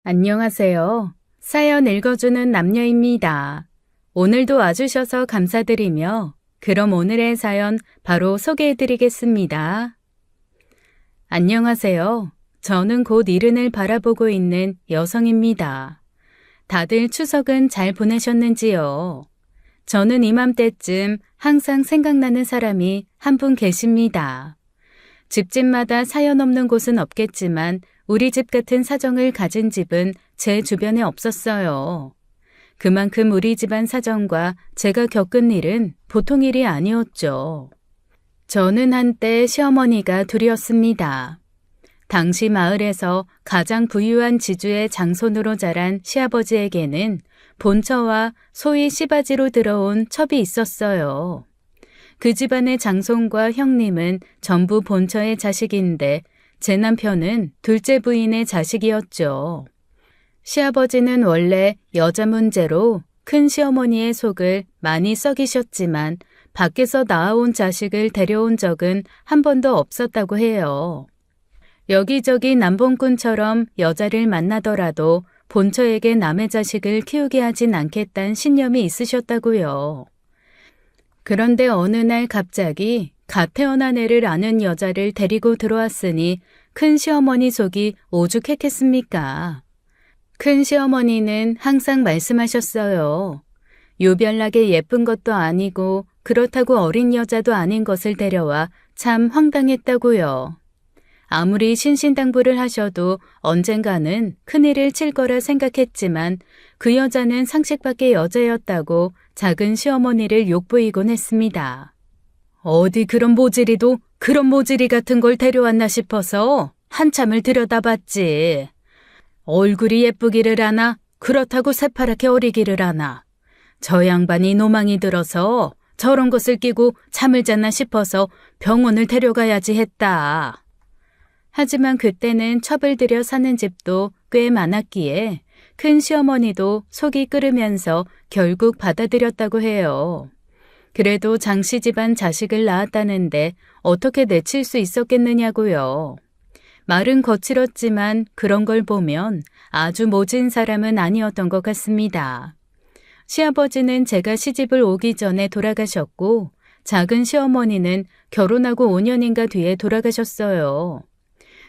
안녕하세요. 사연 읽어주는 남녀입니다. 오늘도 와주셔서 감사드리며 그럼 오늘의 사연 바로 소개해드리겠습니다. 안녕하세요. 저는 곧 이른을 바라보고 있는 여성입니다. 다들 추석은 잘 보내셨는지요? 저는 이맘때쯤 항상 생각나는 사람이 한 분 계십니다. 집집마다 사연 없는 곳은 없겠지만 우리 집 같은 사정을 가진 집은 제 주변에 없었어요. 그만큼 우리 집안 사정과 제가 겪은 일은 보통 일이 아니었죠. 저는 한때 시어머니가 둘이었습니다. 당시 마을에서 가장 부유한 지주의 장손으로 자란 시아버지에게는 본처와 소위 씨바지로 들어온 첩이 있었어요. 그 집안의 장손과 형님은 전부 본처의 자식인데 제 남편은 둘째 부인의 자식이었죠. 시아버지는 원래 여자 문제로 큰 시어머니의 속을 많이 썩이셨지만 밖에서 낳아온 자식을 데려온 적은 한 번도 없었다고 해요. 여기저기 남봉꾼처럼 여자를 만나더라도 본처에게 남의 자식을 키우게 하진 않겠다는 신념이 있으셨다고요. 그런데 어느 날 갑자기 갓 태어난 애를 아는 여자를 데리고 들어왔으니 큰 시어머니 속이 오죽했겠습니까? 큰 시어머니는 항상 말씀하셨어요. 유별나게 예쁜 것도 아니고 그렇다고 어린 여자도 아닌 것을 데려와 참 황당했다고요. 아무리 신신당부를 하셔도 언젠가는 큰일을 칠 거라 생각했지만 그 여자는 상식밖의 여자였다고 작은 시어머니를 욕보이곤 했습니다. 어디 그런 모질이도 그런 모질이 같은 걸 데려왔나 싶어서 한참을 들여다봤지. 얼굴이 예쁘기를 하나 그렇다고 새파랗게 어리기를 하나. 저 양반이 노망이 들어서 저런 것을 끼고 잠을 잤나 싶어서 병원을 데려가야지 했다. 하지만 그때는 첩을 들여 사는 집도 꽤 많았기에 큰 시어머니도 속이 끓으면서 결국 받아들였다고 해요. 그래도 장씨 집안 자식을 낳았다는데 어떻게 내칠 수 있었겠느냐고요. 말은 거칠었지만 그런 걸 보면 아주 모진 사람은 아니었던 것 같습니다. 시아버지는 제가 시집을 오기 전에 돌아가셨고 작은 시어머니는 결혼하고 5년인가 뒤에 돌아가셨어요.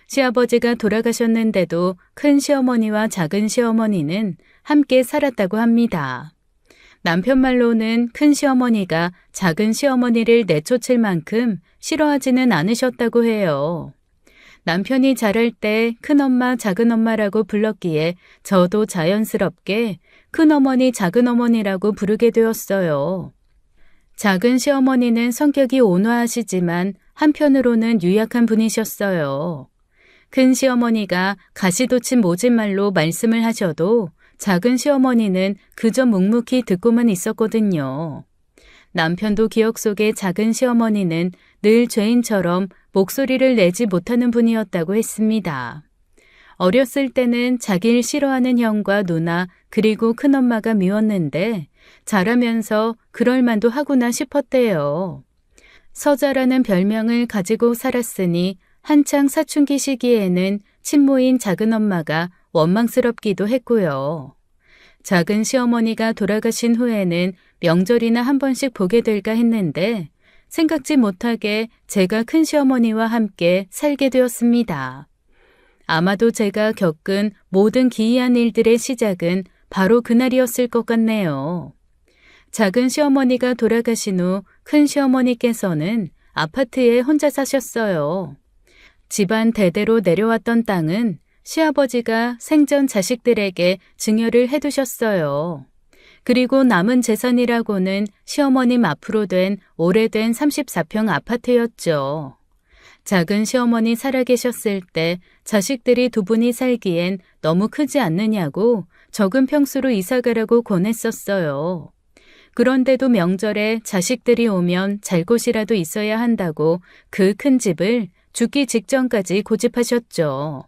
시아버지가 돌아가셨는데도 큰 시어머니와 작은 시어머니는 함께 살았다고 합니다. 남편 말로는 큰 시어머니가 작은 시어머니를 내쫓을 만큼 싫어하지는 않으셨다고 해요. 남편이 자랄 때 큰엄마, 작은엄마라고 불렀기에 저도 자연스럽게 큰어머니, 작은어머니라고 부르게 되었어요. 작은 시어머니는 성격이 온화하시지만 한편으로는 유약한 분이셨어요. 큰 시어머니가 가시돋친 모진말로 말씀을 하셔도 작은 시어머니는 그저 묵묵히 듣고만 있었거든요. 남편도 기억 속에 작은 시어머니는 늘 죄인처럼 목소리를 내지 못하는 분이었다고 했습니다. 어렸을 때는 자기를 싫어하는 형과 누나 그리고 큰엄마가 미웠는데 자라면서 그럴 만도 하구나 싶었대요. 서자라는 별명을 가지고 살았으니 한창 사춘기 시기에는 친모인 작은엄마가 원망스럽기도 했고요. 작은 시어머니가 돌아가신 후에는 명절이나 한 번씩 보게 될까 했는데 생각지 못하게 제가 큰 시어머니와 함께 살게 되었습니다. 아마도 제가 겪은 모든 기이한 일들의 시작은 바로 그날이었을 것 같네요. 작은 시어머니가 돌아가신 후 큰 시어머니께서는 아파트에 혼자 사셨어요. 집안 대대로 내려왔던 땅은 시아버지가 생전 자식들에게 증여를 해두셨어요. 그리고 남은 재산이라고는 시어머님 앞으로 된 오래된 34평 아파트였죠. 작은 시어머니 살아계셨을 때 자식들이 두 분이 살기엔 너무 크지 않느냐고 적은 평수로 이사가라고 권했었어요. 그런데도 명절에 자식들이 오면 잘 곳이라도 있어야 한다고 그 큰 집을 죽기 직전까지 고집하셨죠.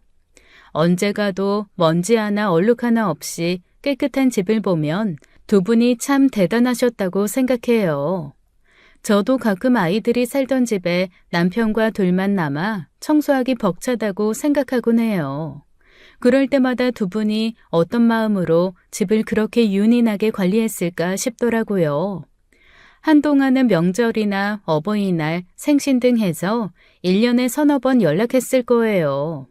언제 가도 먼지 하나 얼룩 하나 없이 깨끗한 집을 보면 두 분이 참 대단하셨다고 생각해요. 저도 가끔 아이들이 살던 집에 남편과 둘만 남아 청소하기 벅차다고 생각하곤 해요. 그럴 때마다 두 분이 어떤 마음으로 집을 그렇게 윤희나게 관리했을까 싶더라고요. 한동안은 명절이나 어버이날, 생신 등 해서 1년에 서너 번 연락했을 거예요.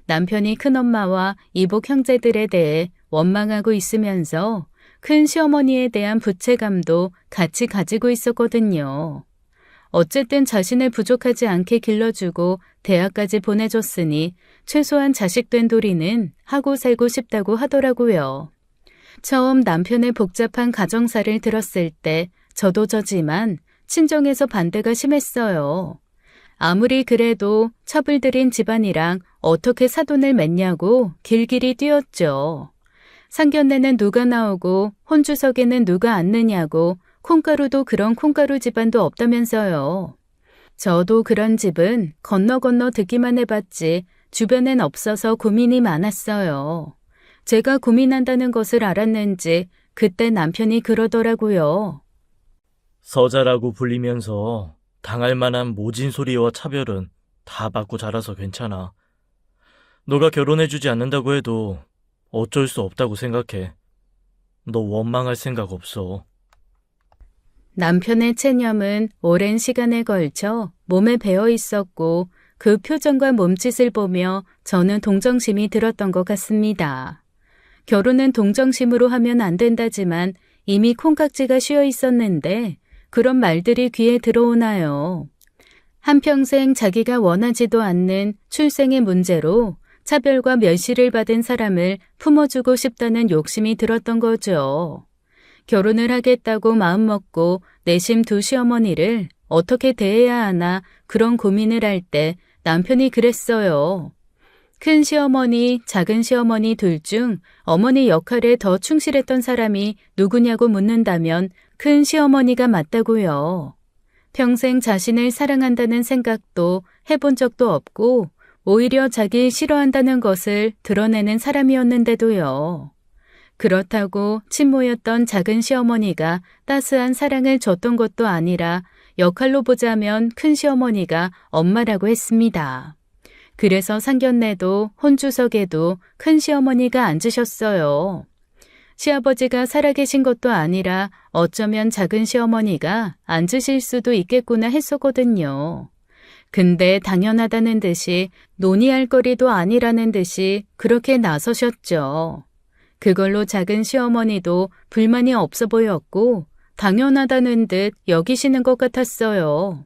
남편이 큰엄마와 이복 형제들에 대해 원망하고 있으면서 큰 시어머니에 대한 부채감도 같이 가지고 있었거든요. 어쨌든 자신을 부족하지 않게 길러주고 대학까지 보내줬으니 최소한 자식된 도리는 하고 살고 싶다고 하더라고요. 처음 남편의 복잡한 가정사를 들었을 때 저도 저지만 친정에서 반대가 심했어요. 아무리 그래도 처불들인 집안이랑 어떻게 사돈을 맺냐고 길길이 뛰었죠. 상견례는 누가 나오고 혼주석에는 누가 앉느냐고 콩가루도 그런 콩가루 집안도 없다면서요. 저도 그런 집은 건너 듣기만 해봤지 주변엔 없어서 고민이 많았어요. 제가 고민한다는 것을 알았는지 그때 남편이 그러더라고요. 서자라고 불리면서 당할 만한 모진 소리와 차별은 다 받고 자라서 괜찮아. 너가 결혼해주지 않는다고 해도 어쩔 수 없다고 생각해. 너 원망할 생각 없어. 남편의 체념은 오랜 시간에 걸쳐 몸에 배어 있었고 그 표정과 몸짓을 보며 저는 동정심이 들었던 것 같습니다. 결혼은 동정심으로 하면 안 된다지만 이미 콩깍지가 씌어 있었는데 그런 말들이 귀에 들어오나요? 한평생 자기가 원하지도 않는 출생의 문제로 차별과 멸시를 받은 사람을 품어주고 싶다는 욕심이 들었던 거죠. 결혼을 하겠다고 마음먹고 내심 두 시어머니를 어떻게 대해야 하나 그런 고민을 할 때 남편이 그랬어요. 큰 시어머니, 작은 시어머니 둘 중 어머니 역할에 더 충실했던 사람이 누구냐고 묻는다면 큰 시어머니가 맞다고요. 평생 자신을 사랑한다는 생각도 해본 적도 없고 오히려 자기 싫어한다는 것을 드러내는 사람이었는데도요. 그렇다고 친모였던 작은 시어머니가 따스한 사랑을 줬던 것도 아니라 역할로 보자면 큰 시어머니가 엄마라고 했습니다. 그래서 상견례도 혼주석에도 큰 시어머니가 앉으셨어요. 시아버지가 살아계신 것도 아니라 어쩌면 작은 시어머니가 앉으실 수도 있겠구나 했었거든요. 근데 당연하다는 듯이 논의할 거리도 아니라는 듯이 그렇게 나서셨죠. 그걸로 작은 시어머니도 불만이 없어 보였고 당연하다는 듯 여기시는 것 같았어요.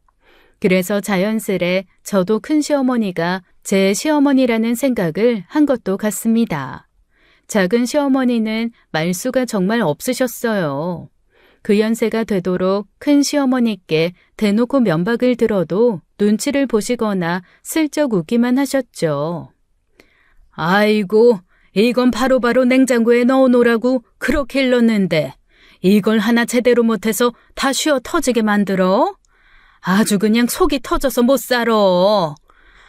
그래서 자연스레 저도 큰 시어머니가 제 시어머니라는 생각을 한 것도 같습니다. 작은 시어머니는 말수가 정말 없으셨어요. 그 연세가 되도록 큰 시어머니께 대놓고 면박을 들어도 눈치를 보시거나 슬쩍 웃기만 하셨죠. 아이고, 이건 바로바로 냉장고에 넣어놓으라고 그렇게 일렀는데 이걸 하나 제대로 못해서 다 쉬어 터지게 만들어? 아주 그냥 속이 터져서 못 살아.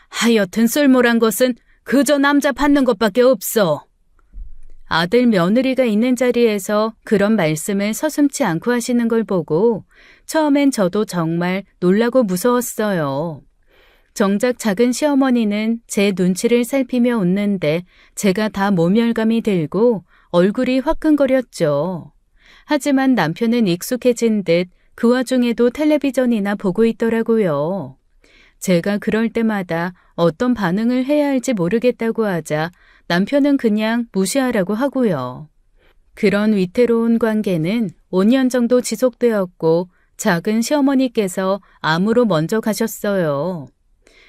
하여튼 쓸모란 것은 그저 남자 받는 것밖에 없어. 아들 며느리가 있는 자리에서 그런 말씀을 서슴지 않고 하시는 걸 보고 처음엔 저도 정말 놀라고 무서웠어요. 정작 작은 시어머니는 제 눈치를 살피며 웃는데 제가 다 모멸감이 들고 얼굴이 화끈거렸죠. 하지만 남편은 익숙해진 듯 그 와중에도 텔레비전이나 보고 있더라고요. 제가 그럴 때마다 어떤 반응을 해야 할지 모르겠다고 하자 남편은 그냥 무시하라고 하고요. 그런 위태로운 관계는 5년 정도 지속되었고 작은 시어머니께서 암으로 먼저 가셨어요.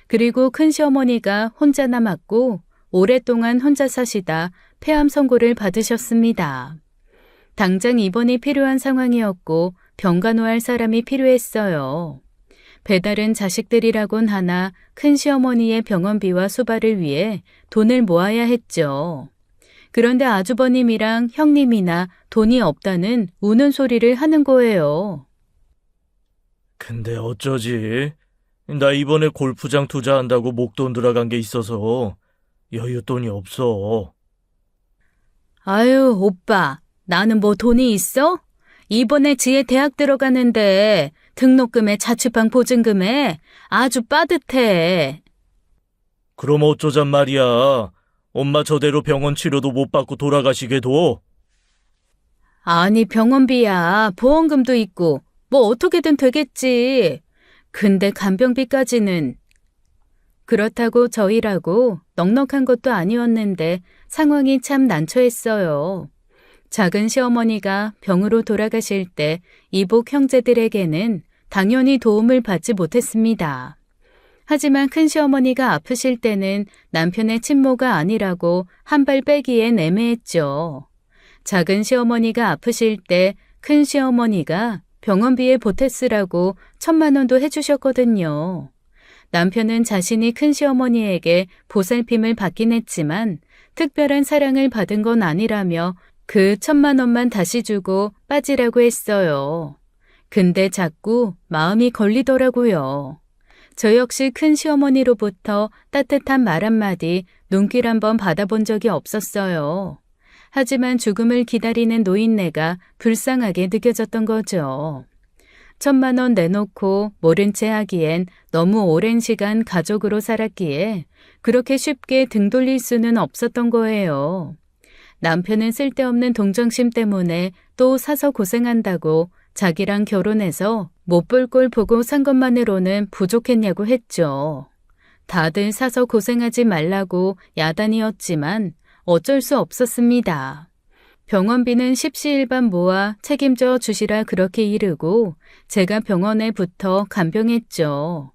그리고 큰 시어머니가 혼자 남았고 오랫동안 혼자 사시다 폐암 선고를 받으셨습니다. 당장 입원이 필요한 상황이었고 병간호할 사람이 필요했어요. 배달은 자식들이라곤 하나 큰 시어머니의 병원비와 수발을 위해 돈을 모아야 했죠. 그런데 아주버님이랑 형님이나 돈이 없다는 우는 소리를 하는 거예요. 근데 어쩌지? 나 이번에 골프장 투자한다고 목돈 들어간 게 있어서 여윳돈이 없어. 아유, 오빠, 나는 뭐 돈이 있어? 이번에 지혜 대학 들어가는데 등록금에 자취방 보증금에 아주 빠듯해. 그럼 어쩌잔 말이야. 엄마 저대로 병원 치료도 못 받고 돌아가시게 둬? 아니, 병원비야. 보험금도 있고. 뭐 어떻게든 되겠지. 근데 간병비까지는. 그렇다고 저희라고 넉넉한 것도 아니었는데 상황이 참 난처했어요. 작은 시어머니가 병으로 돌아가실 때 이복 형제들에게는 당연히 도움을 받지 못했습니다. 하지만 큰 시어머니가 아프실 때는 남편의 친모가 아니라고 한 발 빼기엔 애매했죠. 작은 시어머니가 아프실 때 큰 시어머니가 병원비에 보태쓰라고 1,000만 원도 해주셨거든요. 남편은 자신이 큰 시어머니에게 보살핌을 받긴 했지만 특별한 사랑을 받은 건 아니라며 그 1,000만 원만 다시 주고 빠지라고 했어요. 근데 자꾸 마음이 걸리더라고요. 저 역시 큰 시어머니로부터 따뜻한 말 한마디, 눈길 한번 받아본 적이 없었어요. 하지만 죽음을 기다리는 노인네가 불쌍하게 느껴졌던 거죠. 1,000만 원 내놓고 모른 채 하기엔 너무 오랜 시간 가족으로 살았기에 그렇게 쉽게 등 돌릴 수는 없었던 거예요. 남편은 쓸데없는 동정심 때문에 또 사서 고생한다고 자기랑 결혼해서 못 볼 꼴 보고 산 것만으로는 부족했냐고 했죠. 다들 사서 고생하지 말라고 야단이었지만 어쩔 수 없었습니다. 병원비는 십시일반 모아 책임져 주시라 그렇게 이르고 제가 병원에 붙어 간병했죠.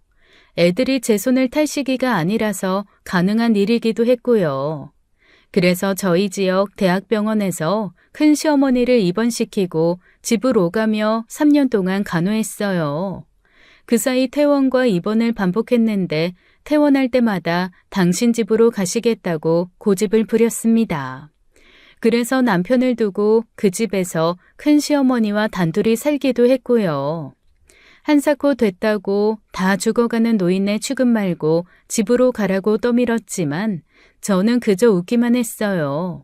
애들이 제 손을 탈 시기가 아니라서 가능한 일이기도 했고요. 그래서 저희 지역 대학병원에서 큰 시어머니를 입원시키고 집을 오가며 3년 동안 간호했어요. 그 사이 퇴원과 입원을 반복했는데 퇴원할 때마다 당신 집으로 가시겠다고 고집을 부렸습니다. 그래서 남편을 두고 그 집에서 큰 시어머니와 단둘이 살기도 했고요. 한사코 됐다고 다 죽어가는 노인네 취급 말고 집으로 가라고 떠밀었지만 저는 그저 웃기만 했어요.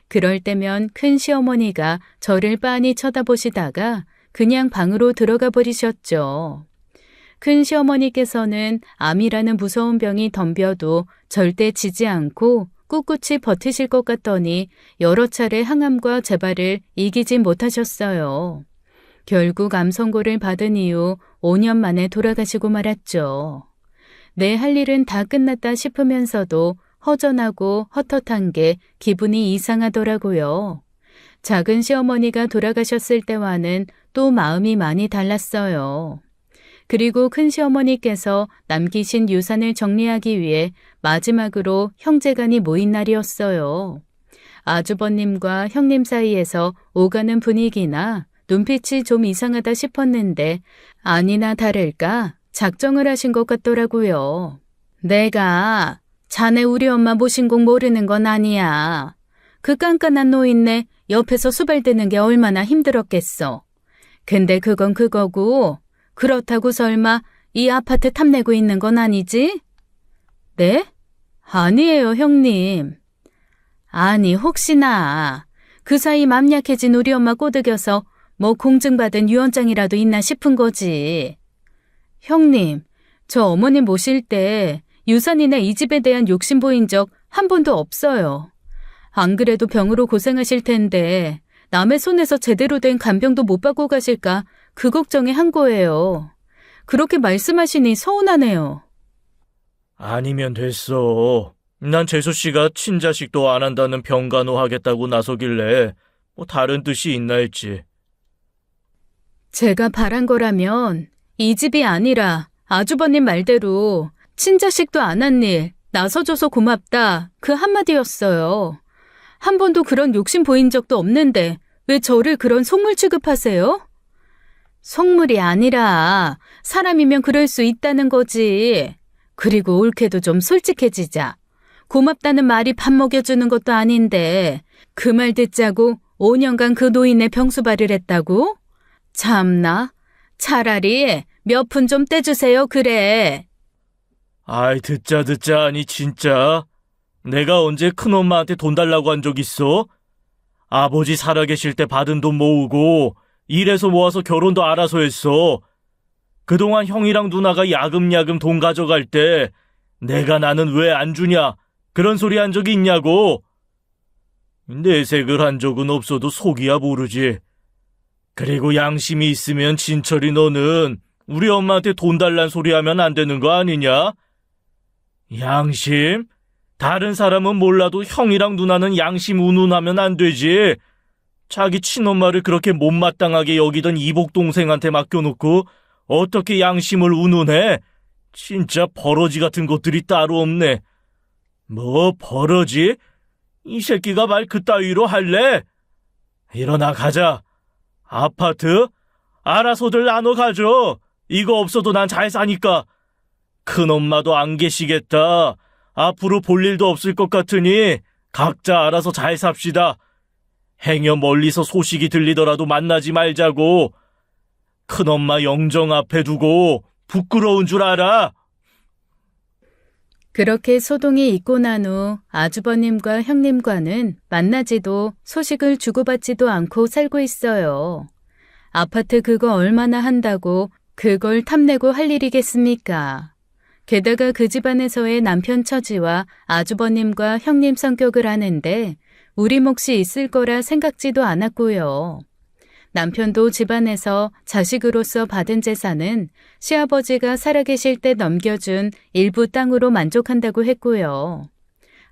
그럴 때면 큰 시어머니가 저를 빤히 쳐다보시다가 그냥 방으로 들어가 버리셨죠. 큰 시어머니께서는 암이라는 무서운 병이 덤벼도 절대 지지 않고 꿋꿋이 버티실 것 같더니 여러 차례 항암과 재발을 이기지 못하셨어요. 결국 암 선고를 받은 이후 5년 만에 돌아가시고 말았죠. 내 할 일은 다 끝났다 싶으면서도 허전하고 헛헛한 게 기분이 이상하더라고요. 작은 시어머니가 돌아가셨을 때와는 또 마음이 많이 달랐어요. 그리고 큰 시어머니께서 남기신 유산을 정리하기 위해 마지막으로 형제간이 모인 날이었어요. 아주버님과 형님 사이에서 오가는 분위기나 눈빛이 좀 이상하다 싶었는데 아니나 다를까 작정을 하신 것 같더라고요. 내가 자네 우리 엄마 모신 곡 모르는 건 아니야. 그 깐깐한 노인네 옆에서 수발대는 게 얼마나 힘들었겠어. 근데 그건 그거고 그렇다고 설마 이 아파트 탐내고 있는 건 아니지? 네? 아니에요, 형님. 아니, 혹시나 그 사이 맘 약해진 우리 엄마 꼬드겨서 뭐 공증받은 유언장이라도 있나 싶은 거지. 형님, 저 어머님 모실 때 유산이나 이 집에 대한 욕심 보인 적 한 번도 없어요. 안 그래도 병으로 고생하실 텐데 남의 손에서 제대로 된 간병도 못 받고 가실까 그 걱정에 한 거예요. 그렇게 말씀하시니 서운하네요. 아니면 됐어. 난 재수 씨가 친자식도 안 한다는 병간호 하겠다고 나서길래 뭐 다른 뜻이 있나 했지. 제가 바란 거라면 이 집이 아니라 아주버님 말대로 친자식도 안 한 일 나서줘서 고맙다 그 한마디였어요. 한 번도 그런 욕심 보인 적도 없는데 왜 저를 그런 속물 취급하세요? 속물이 아니라 사람이면 그럴 수 있다는 거지. 그리고 옳게도 좀 솔직해지자. 고맙다는 말이 밥 먹여주는 것도 아닌데 그 말 듣자고 5년간 그 노인의 병수발을 했다고? 참나. 차라리 몇 푼 좀 떼주세요 그래. 아이 듣자 아니 진짜. 내가 언제 큰엄마한테 돈 달라고 한 적 있어? 아버지 살아계실 때 받은 돈 모으고 일해서 모아서 결혼도 알아서 했어. 그동안 형이랑 누나가 야금야금 돈 가져갈 때 내가 나는 왜 안 주냐 그런 소리 한 적이 있냐고. 내색을 한 적은 없어도 속이야 모르지. 그리고 양심이 있으면 진철이 너는 우리 엄마한테 돈 달란 소리 하면 안 되는 거 아니냐? 양심? 다른 사람은 몰라도 형이랑 누나는 양심 운운하면 안 되지. 자기 친엄마를 그렇게 못마땅하게 여기던 이복 동생한테 맡겨놓고 어떻게 양심을 운운해? 진짜 버러지 같은 것들이 따로 없네. 뭐 버러지? 이 새끼가 말 그따위로 할래? 일어나 가자. 아파트? 알아서들 나눠 가져. 이거 없어도 난 잘 사니까. 큰엄마도 안 계시겠다. 앞으로 볼 일도 없을 것 같으니 각자 알아서 잘 삽시다. 행여 멀리서 소식이 들리더라도 만나지 말자고. 큰엄마 영정 앞에 두고 부끄러운 줄 알아. 그렇게 소동이 있고 난 후 아주버님과 형님과는 만나지도 소식을 주고받지도 않고 살고 있어요. 아파트 그거 얼마나 한다고 그걸 탐내고 할 일이겠습니까? 게다가 그 집안에서의 남편 처지와 아주버님과 형님 성격을 아는데 우리 몫이 있을 거라 생각지도 않았고요. 남편도 집안에서 자식으로서 받은 재산은 시아버지가 살아계실 때 넘겨준 일부 땅으로 만족한다고 했고요.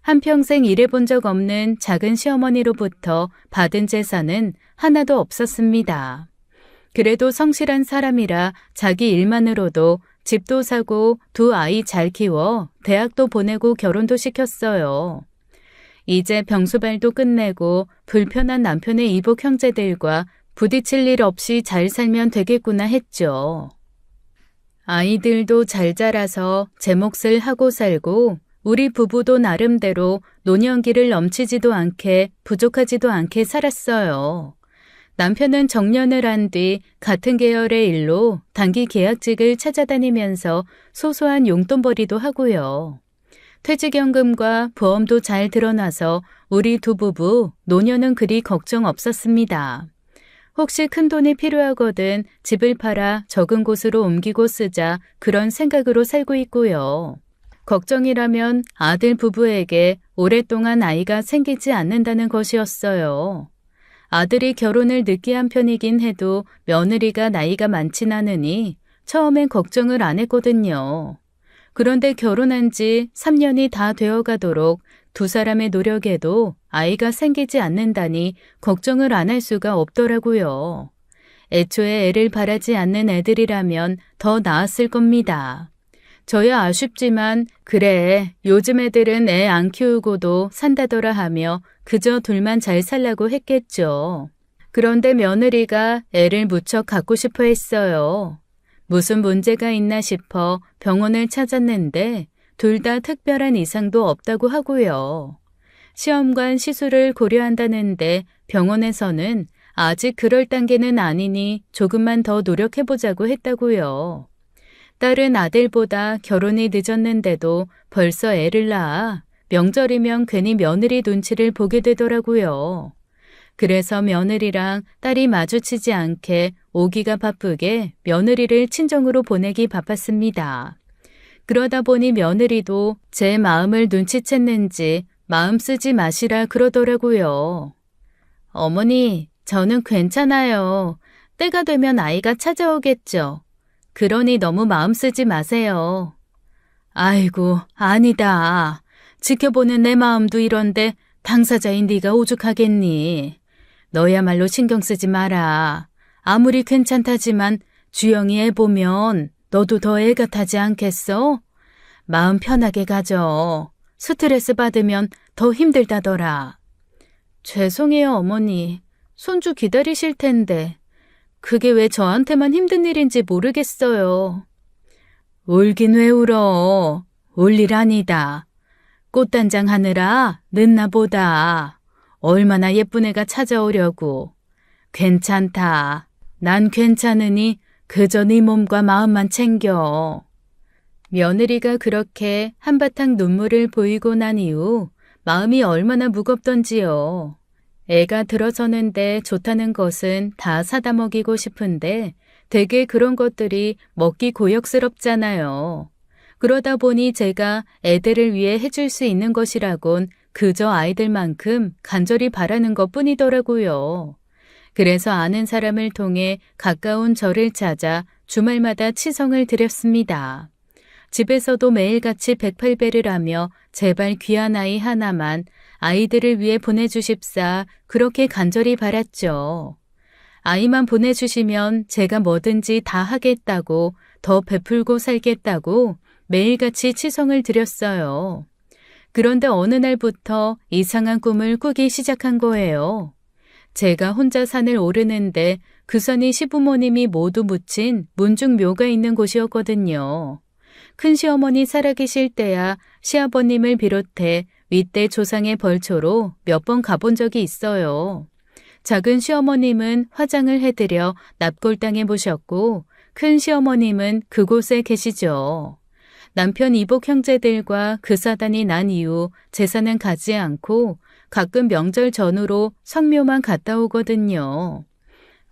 한평생 일해본 적 없는 작은 시어머니로부터 받은 재산은 하나도 없었습니다. 그래도 성실한 사람이라 자기 일만으로도 집도 사고 두 아이 잘 키워 대학도 보내고 결혼도 시켰어요. 이제 병수발도 끝내고 불편한 남편의 이복 형제들과 부딪힐 일 없이 잘 살면 되겠구나 했죠. 아이들도 잘 자라서 제 몫을 하고 살고 우리 부부도 나름대로 노년기를 넘치지도 않게 부족하지도 않게 살았어요. 남편은 정년을 한 뒤 같은 계열의 일로 단기 계약직을 찾아다니면서 소소한 용돈벌이도 하고요. 퇴직연금과 보험도 잘 드러나서 우리 두 부부 노년은 그리 걱정 없었습니다. 혹시 큰돈이 필요하거든 집을 팔아 적은 곳으로 옮기고 쓰자 그런 생각으로 살고 있고요. 걱정이라면 아들 부부에게 오랫동안 아이가 생기지 않는다는 것이었어요. 아들이 결혼을 늦게 한 편이긴 해도 며느리가 나이가 많진 않으니 처음엔 걱정을 안 했거든요. 그런데 결혼한 지 3년이 다 되어가도록 두 사람의 노력에도 아이가 생기지 않는다니 걱정을 안 할 수가 없더라고요. 애초에 애를 바라지 않는 애들이라면 더 나았을 겁니다. 저야 아쉽지만 그래 요즘 애들은 애 안 키우고도 산다더라 하며 그저 둘만 잘 살라고 했겠죠. 그런데 며느리가 애를 무척 갖고 싶어 했어요. 무슨 문제가 있나 싶어 병원을 찾았는데 둘 다 특별한 이상도 없다고 하고요. 시험관 시술을 고려한다는데 병원에서는 아직 그럴 단계는 아니니 조금만 더 노력해보자고 했다고요. 딸은 아들보다 결혼이 늦었는데도 벌써 애를 낳아 명절이면 괜히 며느리 눈치를 보게 되더라고요. 그래서 며느리랑 딸이 마주치지 않게 오기가 바쁘게 며느리를 친정으로 보내기 바빴습니다. 그러다 보니 며느리도 제 마음을 눈치챘는지 마음 쓰지 마시라 그러더라고요. 어머니, 저는 괜찮아요. 때가 되면 아이가 찾아오겠죠. 그러니 너무 마음 쓰지 마세요. 아이고, 아니다. 지켜보는 내 마음도 이런데 당사자인 네가 오죽하겠니. 너야말로 신경 쓰지 마라. 아무리 괜찮다지만 주영이 애 보면 너도 더 애 같아지 않겠어? 마음 편하게 가져. 스트레스 받으면 더 힘들다더라. 죄송해요, 어머니. 손주 기다리실 텐데. 그게 왜 저한테만 힘든 일인지 모르겠어요. 울긴 왜 울어. 울 일 아니다. 꽃단장 하느라 늦나 보다. 얼마나 예쁜 애가 찾아오려고. 괜찮다. 난 괜찮으니 그저 네 몸과 마음만 챙겨. 며느리가 그렇게 한바탕 눈물을 보이고 난 이후 마음이 얼마나 무겁던지요. 애가 들어서는데 좋다는 것은 다 사다 먹이고 싶은데 되게 그런 것들이 먹기 고역스럽잖아요. 그러다 보니 제가 애들을 위해 해줄 수 있는 것이라곤 그저 아이들만큼 간절히 바라는 것뿐이더라고요. 그래서 아는 사람을 통해 가까운 절을 찾아 주말마다 치성을 드렸습니다. 집에서도 매일같이 108배를 하며 제발 귀한 아이 하나만 아이들을 위해 보내주십사 그렇게 간절히 바랐죠. 아이만 보내주시면 제가 뭐든지 다 하겠다고 더 베풀고 살겠다고 매일같이 치성을 드렸어요. 그런데 어느 날부터 이상한 꿈을 꾸기 시작한 거예요. 제가 혼자 산을 오르는데 그 산이 시부모님이 모두 묻힌 문중묘가 있는 곳이었거든요. 큰시어머니 살아계실 때야 시아버님을 비롯해 윗대 조상의 벌초로 몇 번 가본 적이 있어요. 작은 시어머님은 화장을 해드려 납골당에 모셨고 큰 시어머님은 그곳에 계시죠. 남편 이복 형제들과 그 사단이 난 이후 제사는 가지 않고 가끔 명절 전후로 성묘만 갔다 오거든요.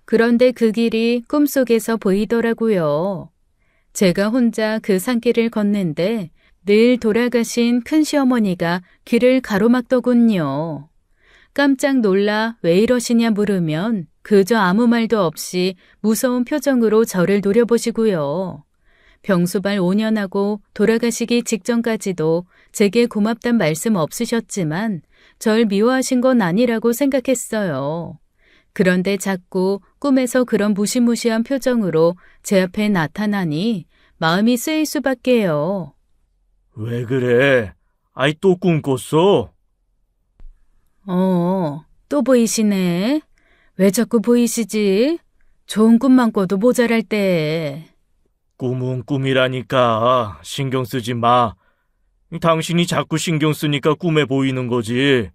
그런데 그 길이 꿈속에서 보이더라고요. 제가 혼자 그 산길을 걷는데 늘 돌아가신 큰 시어머니가 길을 가로막더군요. 깜짝 놀라 왜 이러시냐 물으면 그저 아무 말도 없이 무서운 표정으로 저를 노려보시고요. 병수발 5년하고 돌아가시기 직전까지도 제게 고맙단 말씀 없으셨지만 절 미워하신 건 아니라고 생각했어요. 그런데 자꾸 꿈에서 그런 무시무시한 표정으로 제 앞에 나타나니 마음이 쓰일 수밖에요. 왜 그래? 아이 또 꿈 꿨어? 또 보이시네. 왜 자꾸 보이시지? 좋은 꿈만 꿔도 모자랄 때. 꿈은 꿈이라니까 신경 쓰지 마. 당신이 자꾸 신경 쓰니까 꿈에 보이는 거지.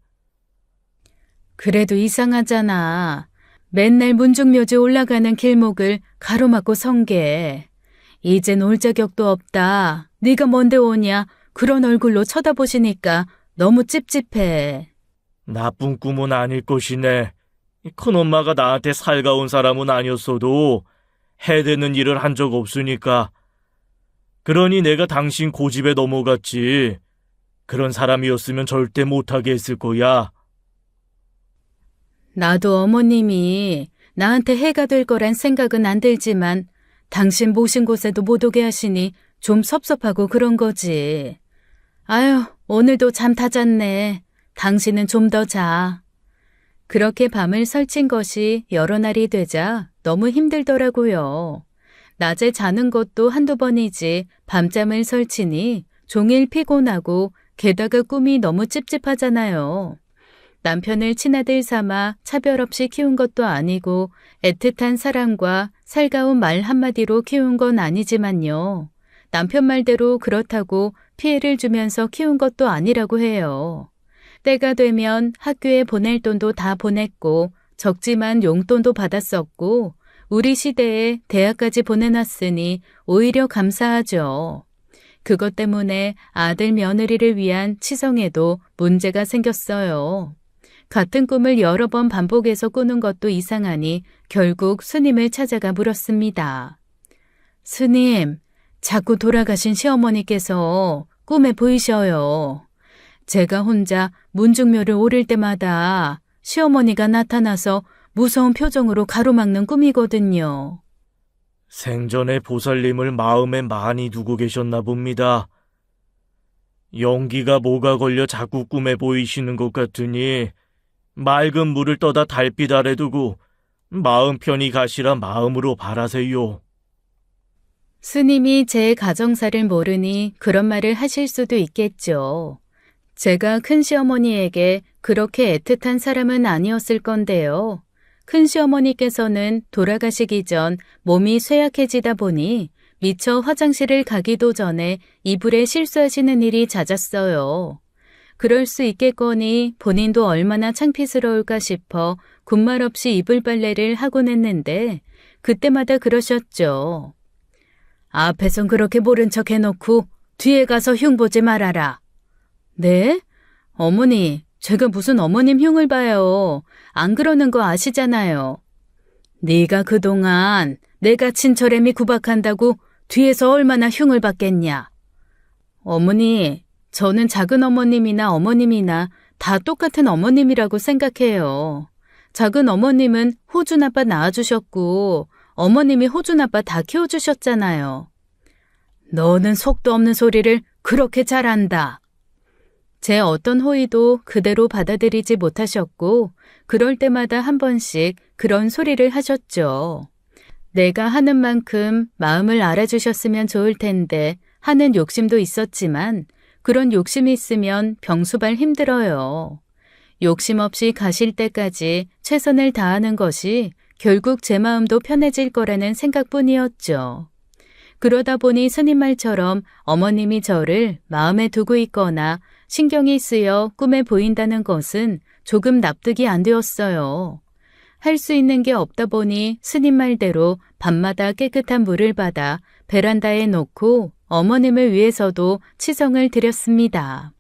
그래도 이상하잖아. 맨날 문중묘지 올라가는 길목을 가로막고 선 게. 이젠 올 자격도 없다. 네가 뭔데 오냐. 그런 얼굴로 쳐다보시니까 너무 찝찝해. 나쁜 꿈은 아닐 것이네. 큰엄마가 나한테 살가운 사람은 아니었어도 해대는 일을 한 적 없으니까. 그러니 내가 당신 고집에 넘어갔지. 그런 사람이었으면 절대 못하게 했을 거야. 나도 어머님이 나한테 해가 될 거란 생각은 안 들지만 당신 모신 곳에도 못 오게 하시니 좀 섭섭하고 그런 거지. 아유, 오늘도 잠 다 잤네. 당신은 좀 더 자. 그렇게 밤을 설친 것이 여러 날이 되자 너무 힘들더라고요. 낮에 자는 것도 한두 번이지 밤잠을 설치니 종일 피곤하고 게다가 꿈이 너무 찝찝하잖아요. 남편을 친아들 삼아 차별 없이 키운 것도 아니고 애틋한 사랑과 살가운 말 한마디로 키운 건 아니지만요. 남편 말대로 그렇다고 피해를 주면서 키운 것도 아니라고 해요. 때가 되면 학교에 보낼 돈도 다 보냈고 적지만 용돈도 받았었고 우리 시대에 대학까지 보내놨으니 오히려 감사하죠. 그것 때문에 아들 며느리를 위한 치성에도 문제가 생겼어요. 같은 꿈을 여러 번 반복해서 꾸는 것도 이상하니 결국 스님을 찾아가 물었습니다. 스님, 자꾸 돌아가신 시어머니께서 꿈에 보이셔요. 제가 혼자 문중묘를 오를 때마다 시어머니가 나타나서 무서운 표정으로 가로막는 꿈이거든요. 생전에 보살님을 마음에 많이 두고 계셨나 봅니다. 연기가 뭐가 걸려 자꾸 꿈에 보이시는 것 같으니 맑은 물을 떠다 달빛 아래 두고 마음 편히 가시라 마음으로 바라세요. 스님이 제 가정사를 모르니 그런 말을 하실 수도 있겠죠. 제가 큰시어머니에게 그렇게 애틋한 사람은 아니었을 건데요. 큰시어머니께서는 돌아가시기 전 몸이 쇠약해지다 보니 미처 화장실을 가기도 전에 이불에 실수하시는 일이 잦았어요. 그럴 수 있겠거니 본인도 얼마나 창피스러울까 싶어 군말 없이 이불 빨래를 하곤 했는데 그때마다 그러셨죠. 앞에선 그렇게 모른 척 해놓고 뒤에 가서 흉 보지 말아라. 네? 어머니, 제가 무슨 어머님 흉을 봐요. 안 그러는 거 아시잖아요. 네가 그동안 내가 친처램이 구박한다고 뒤에서 얼마나 흉을 받겠냐. 어머니, 저는 작은 어머님이나 어머님이나 다 똑같은 어머님이라고 생각해요. 작은 어머님은 호준 아빠 낳아주셨고 어머님이 호준 아빠 다 키워주셨잖아요. 너는 속도 없는 소리를 그렇게 잘한다. 제 어떤 호의도 그대로 받아들이지 못하셨고 그럴 때마다 한 번씩 그런 소리를 하셨죠. 내가 하는 만큼 마음을 알아주셨으면 좋을 텐데 하는 욕심도 있었지만 그런 욕심이 있으면 병수발 힘들어요. 욕심 없이 가실 때까지 최선을 다하는 것이 결국 제 마음도 편해질 거라는 생각뿐이었죠. 그러다 보니 스님 말처럼 어머님이 저를 마음에 두고 있거나 신경이 쓰여 꿈에 보인다는 것은 조금 납득이 안 되었어요. 할 수 있는 게 없다 보니 스님 말대로 밤마다 깨끗한 물을 받아 베란다에 놓고 어머님을 위해서도 치성을 드렸습니다.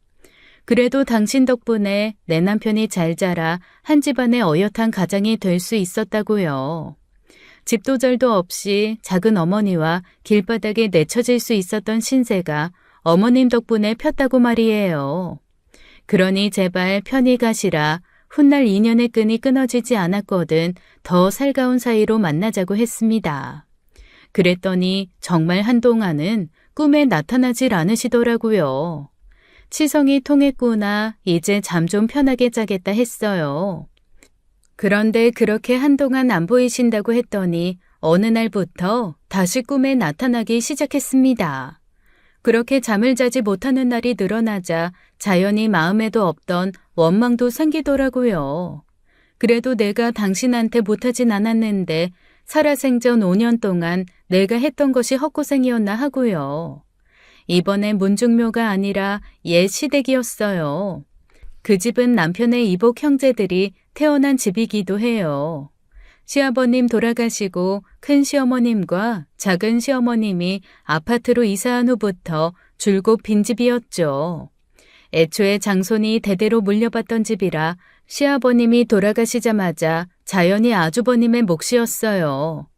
그래도 당신 덕분에 내 남편이 잘 자라 한 집안의 어엿한 가장이 될 수 있었다고요. 집도절도 없이 작은 어머니와 길바닥에 내쳐질 수 있었던 신세가 어머님 덕분에 폈다고 말이에요. 그러니 제발 편히 가시라. 훗날 인연의 끈이 끊어지지 않았거든 더 살가운 사이로 만나자고 했습니다. 그랬더니 정말 한동안은 꿈에 나타나질 않으시더라고요. 치성이 통했구나. 이제 잠 좀 편하게 자겠다 했어요. 그런데 그렇게 한동안 안 보이신다고 했더니 어느 날부터 다시 꿈에 나타나기 시작했습니다. 그렇게 잠을 자지 못하는 날이 늘어나자 자연히 마음에도 없던 원망도 생기더라고요. 그래도 내가 당신한테 못하진 않았는데 살아생전 5년 동안 내가 했던 것이 헛고생이었나 하고요. 이번엔 문중묘가 아니라 옛 시댁이었어요. 그 집은 남편의 이복 형제들이 태어난 집이기도 해요. 시아버님 돌아가시고 큰 시어머님과 작은 시어머님이 아파트로 이사한 후부터 줄곧 빈집이었죠. 애초에 장손이 대대로 물려받던 집이라 시아버님이 돌아가시자마자 자연히 아주버님의 몫이었어요.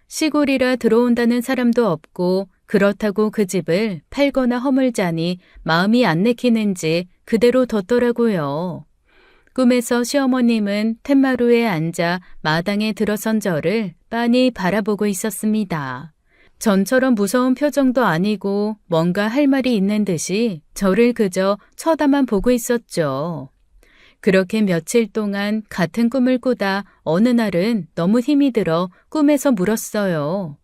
시골이라 들어온다는 사람도 없고 그렇다고 그 집을 팔거나 허물자니 마음이 안 내키는지 그대로 뒀더라고요. 꿈에서 시어머님은 텐마루에 앉아 마당에 들어선 저를 빤히 바라보고 있었습니다. 전처럼 무서운 표정도 아니고 뭔가 할 말이 있는 듯이 저를 그저 쳐다만 보고 있었죠. 그렇게 며칠 동안 같은 꿈을 꾸다 어느 날은 너무 힘이 들어 꿈에서 물었어요.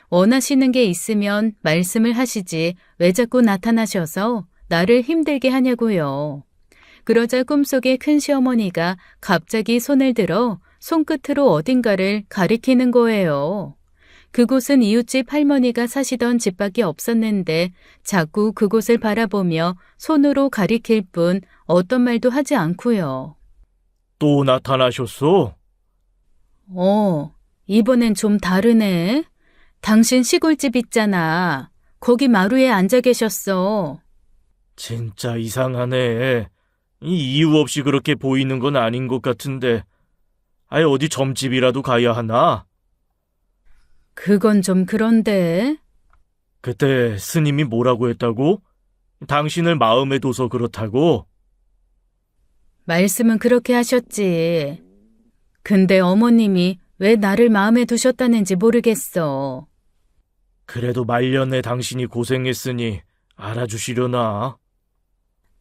원하시는 게 있으면 말씀을 하시지 왜 자꾸 나타나셔서 나를 힘들게 하냐고요. 그러자 꿈속에 큰 시어머니가 갑자기 손을 들어 손끝으로 어딘가를 가리키는 거예요. 그곳은 이웃집 할머니가 사시던 집밖에 없었는데 자꾸 그곳을 바라보며 손으로 가리킬 뿐 어떤 말도 하지 않고요. 또 나타나셨어? 이번엔 좀 다르네. 당신 시골집 있잖아. 거기 마루에 앉아 계셨어. 진짜 이상하네. 이유 없이 그렇게 보이는 건 아닌 것 같은데. 아예 어디 점집이라도 가야 하나? 그건 좀 그런데. 그때 스님이 뭐라고 했다고? 당신을 마음에 둬서 그렇다고? 말씀은 그렇게 하셨지. 근데 어머님이 왜 나를 마음에 두셨다는지 모르겠어. 그래도 말년에 당신이 고생했으니 알아주시려나?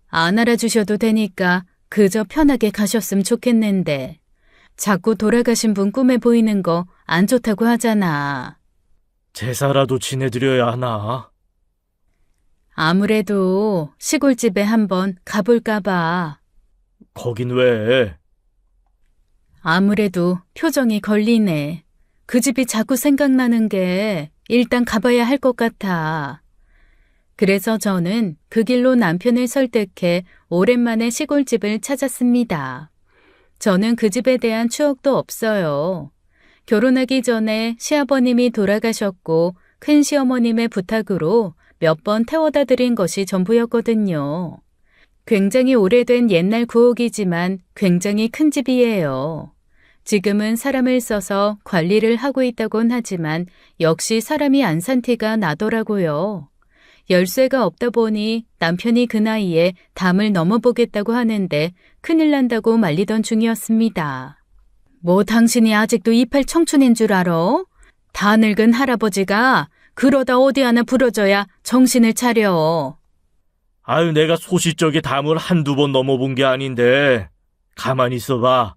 안 알아주셔도 되니까 그저 편하게 가셨으면 좋겠는데. 자꾸 돌아가신 분 꿈에 보이는 거 안 좋다고 하잖아. 제사라도 지내드려야 하나? 아무래도 시골집에 한번 가볼까 봐. 거긴 왜? 아무래도 표정이 걸리네. 그 집이 자꾸 생각나는 게 일단 가봐야 할 것 같아. 그래서 저는 그 길로 남편을 설득해 오랜만에 시골집을 찾았습니다. 저는 그 집에 대한 추억도 없어요. 결혼하기 전에 시아버님이 돌아가셨고 큰 시어머님의 부탁으로 몇 번 태워다 드린 것이 전부였거든요. 굉장히 오래된 옛날 구옥이지만 굉장히 큰 집이에요. 지금은 사람을 써서 관리를 하고 있다곤 하지만 역시 사람이 안 산 티가 나더라고요. 열쇠가 없다 보니 남편이 그 나이에 담을 넘어보겠다고 하는데 큰일 난다고 말리던 중이었습니다. 뭐 당신이 아직도 이팔 청춘인 줄 알아? 다 늙은 할아버지가 그러다 어디 하나 부러져야 정신을 차려. 아유, 내가 소시적에 담을 한두 번 넘어본 게 아닌데 가만히 있어봐.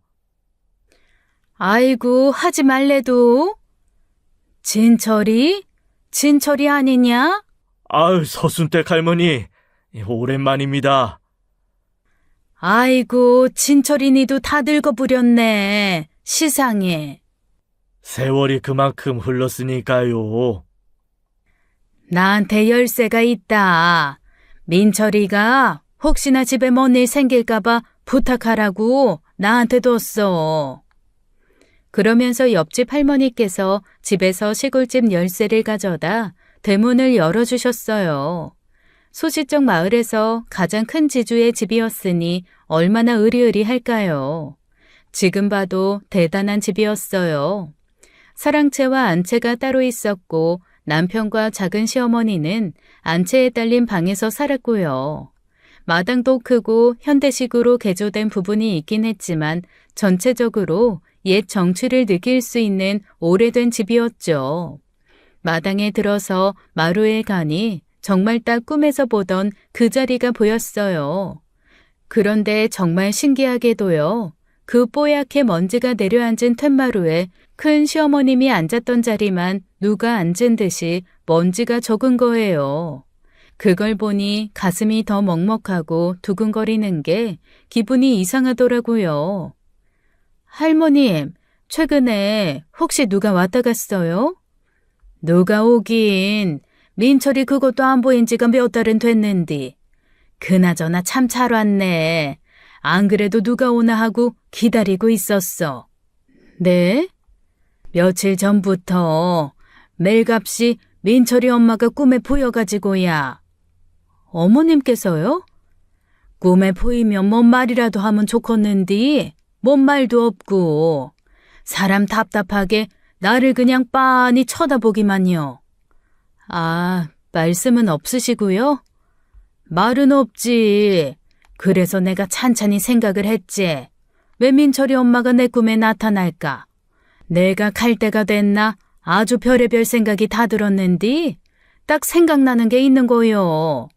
아이고 하지 말래도. 진철이? 진철이 아니냐? 아유, 서순댁 할머니, 오랜만입니다. 아이고 진철이 니도 다 늙어부렸네. 시상해. 세월이 그만큼 흘렀으니까요. 나한테 열쇠가 있다. 민철이가 혹시나 집에 뭔 일 생길까봐 부탁하라고 나한테 뒀어. 그러면서 옆집 할머니께서 집에서 시골집 열쇠를 가져다 대문을 열어주셨어요. 소시적 마을에서 가장 큰 지주의 집이었으니 얼마나 으리으리할까요? 지금 봐도 대단한 집이었어요. 사랑채와 안채가 따로 있었고 남편과 작은 시어머니는 안채에 딸린 방에서 살았고요. 마당도 크고 현대식으로 개조된 부분이 있긴 했지만 전체적으로 옛 정취를 느낄 수 있는 오래된 집이었죠. 마당에 들어서 마루에 가니 정말 딱 꿈에서 보던 그 자리가 보였어요. 그런데 정말 신기하게도요. 그 뽀얗게 먼지가 내려앉은 툇마루에 큰 시어머님이 앉았던 자리만 누가 앉은 듯이 먼지가 적은 거예요. 그걸 보니 가슴이 더 먹먹하고 두근거리는 게 기분이 이상하더라고요. 할머님, 최근에 혹시 누가 왔다 갔어요? 누가 오긴, 민철이 그것도 안 보인 지가 몇 달은 됐는디. 그나저나 참 잘 왔네. 안 그래도 누가 오나 하고 기다리고 있었어. 네? 며칠 전부터 멜값이 민철이 엄마가 꿈에 보여가지고야. 어머님께서요? 꿈에 보이면 뭔 말이라도 하면 좋겠는디 뭔 말도 없고 사람 답답하게 나를 그냥 빤히 쳐다보기만요. 아, 말씀은 없으시고요? 말은 없지. 그래서 내가 찬찬히 생각을 했지. 왜 민철이 엄마가 내 꿈에 나타날까? 내가 갈 때가 됐나 아주 별의별 생각이 다 들었는디 딱 생각나는 게 있는 거요.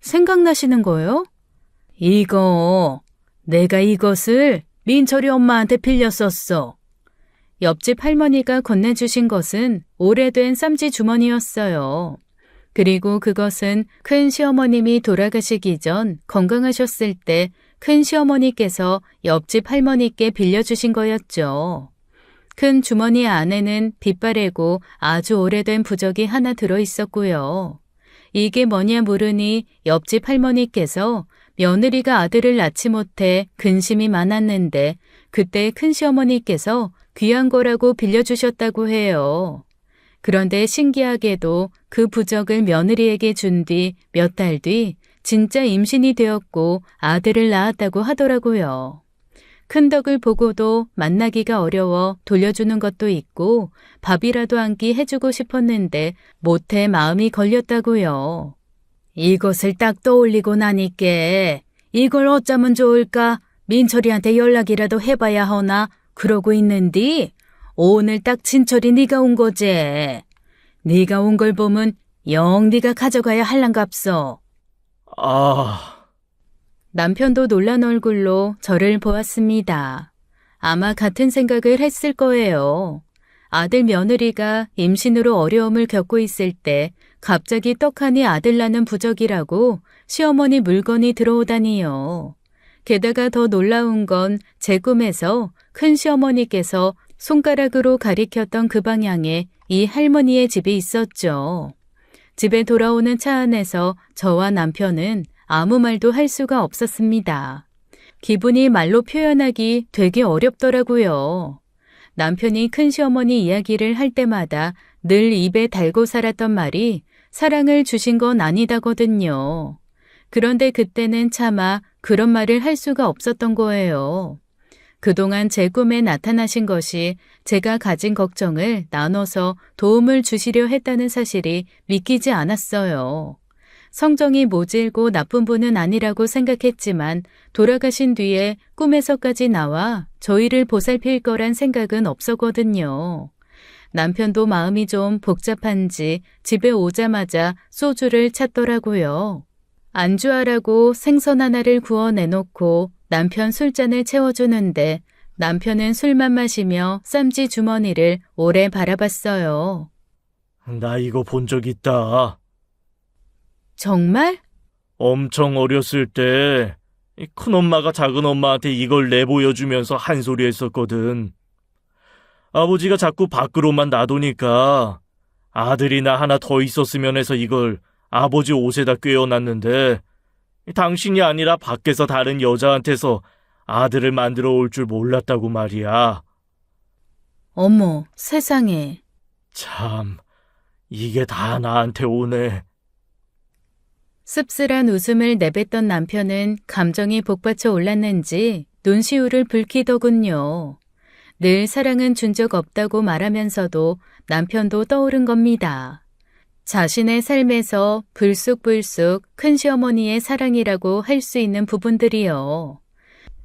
생각나시는 거요? 이거 내가 이것을 민철이 엄마한테 빌렸었어. 옆집 할머니가 건네주신 것은 오래된 쌈지 주머니였어요. 그리고 그것은 큰 시어머님이 돌아가시기 전 건강하셨을 때 큰 시어머니께서 옆집 할머니께 빌려주신 거였죠. 큰 주머니 안에는 빛바래고 아주 오래된 부적이 하나 들어있었고요. 이게 뭐냐 물으니 옆집 할머니께서 며느리가 아들을 낳지 못해 근심이 많았는데 그때 큰 시어머니께서 귀한 거라고 빌려주셨다고 해요. 그런데 신기하게도 그 부적을 며느리에게 준 뒤 몇 달 뒤 진짜 임신이 되었고 아들을 낳았다고 하더라고요. 큰 덕을 보고도 만나기가 어려워 돌려주는 것도 있고 밥이라도 한 끼 해주고 싶었는데 못해 마음이 걸렸다고요. 이것을 딱 떠올리고 나니께 이걸 어쩌면 좋을까 민철이한테 연락이라도 해봐야 하나 그러고 있는디 오늘 딱 진철이 네가 온 거지. 네가 온 걸 보면 영 네가 가져가야 할랑갑소. 아, 남편도 놀란 얼굴로 저를 보았습니다. 아마 같은 생각을 했을 거예요. 아들 며느리가 임신으로 어려움을 겪고 있을 때 갑자기 떡하니 아들 낳는 부적이라고 시어머니 물건이 들어오다니요. 게다가 더 놀라운 건 제 꿈에서 큰 시어머니께서 손가락으로 가리켰던 그 방향에 이 할머니의 집이 있었죠. 집에 돌아오는 차 안에서 저와 남편은 아무 말도 할 수가 없었습니다. 기분이 말로 표현하기 되게 어렵더라고요. 남편이 큰 시어머니 이야기를 할 때마다 늘 입에 달고 살았던 말이 사랑을 주신 건 아니다거든요. 그런데 그때는 차마 그런 말을 할 수가 없었던 거예요. 그동안 제 꿈에 나타나신 것이 제가 가진 걱정을 나눠서 도움을 주시려 했다는 사실이 믿기지 않았어요. 성정이 모질고 나쁜 분은 아니라고 생각했지만 돌아가신 뒤에 꿈에서까지 나와 저희를 보살필 거란 생각은 없었거든요. 남편도 마음이 좀 복잡한지 집에 오자마자 소주를 찾더라고요. 안주하라고 생선 하나를 구워 내놓고 남편 술잔을 채워주는데 남편은 술만 마시며 쌈지 주머니를 오래 바라봤어요. 나 이거 본 적 있다. 정말? 엄청 어렸을 때 큰엄마가 작은엄마한테 이걸 내보여주면서 한 소리 했었거든. 아버지가 자꾸 밖으로만 놔두니까 아들이나 하나 더 있었으면 해서 이걸 아버지 옷에다 꿰어놨는데 당신이 아니라 밖에서 다른 여자한테서 아들을 만들어 올 줄 몰랐다고 말이야. 어머, 세상에. 참, 이게 다 나한테 오네. 씁쓸한 웃음을 내뱉던 남편은 감정이 복받쳐 올랐는지 눈시울을 붉히더군요. 늘 사랑은 준 적 없다고 말하면서도 남편도 떠오른 겁니다. 자신의 삶에서 불쑥불쑥 큰시어머니의 사랑이라고 할 수 있는 부분들이요.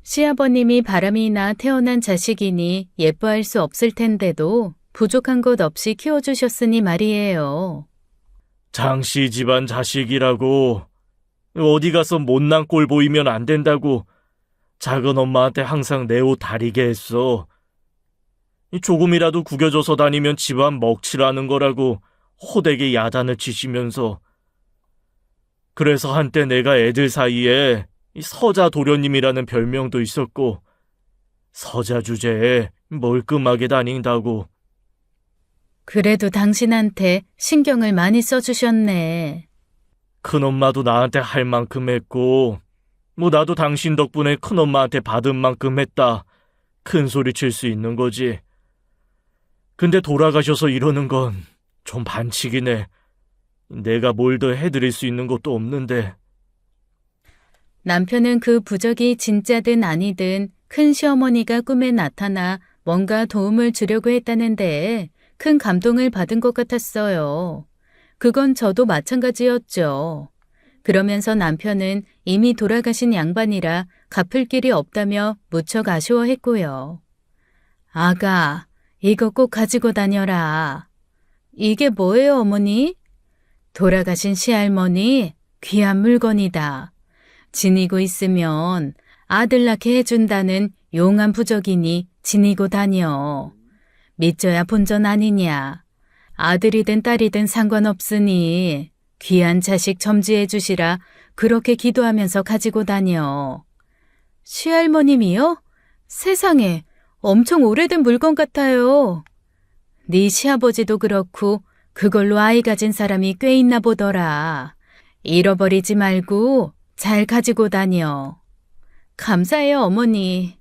시아버님이 바람이 나 태어난 자식이니 예뻐할 수 없을 텐데도 부족한 것 없이 키워주셨으니 말이에요. 장씨 집안 자식이라고 어디 가서 못난 꼴 보이면 안 된다고 작은 엄마한테 항상 내 옷 다리게 했어. 조금이라도 구겨져서 다니면 집안 먹칠하는 거라고 호되게 야단을 치시면서. 그래서 한때 내가 애들 사이에 서자 도련님이라는 별명도 있었고 서자 주제에 멀끔하게 다닌다고. 그래도 당신한테 신경을 많이 써주셨네. 큰엄마도 나한테 할 만큼 했고 나도 당신 덕분에 큰엄마한테 받은 만큼 했다. 큰 소리 칠 수 있는 거지. 근데 돌아가셔서 이러는 건 좀 반칙이네. 내가 뭘 더 해드릴 수 있는 것도 없는데. 남편은 그 부적이 진짜든 아니든 큰 시어머니가 꿈에 나타나 뭔가 도움을 주려고 했다는 데에 큰 감동을 받은 것 같았어요. 그건 저도 마찬가지였죠. 그러면서 남편은 이미 돌아가신 양반이라 갚을 길이 없다며 무척 아쉬워했고요. 아가, 이거 꼭 가지고 다녀라. 이게 뭐예요, 어머니? 돌아가신 시할머니, 귀한 물건이다. 지니고 있으면 아들 낳게 해준다는 용한 부적이니 지니고 다녀. 믿져야 본전 아니냐. 아들이든 딸이든 상관없으니 귀한 자식 점지해 주시라 그렇게 기도하면서 가지고 다녀. 시할머님이요? 세상에, 엄청 오래된 물건 같아요. 네 시아버지도 그렇고 그걸로 아이 가진 사람이 꽤 있나 보더라. 잃어버리지 말고 잘 가지고 다녀. 감사해요, 어머니.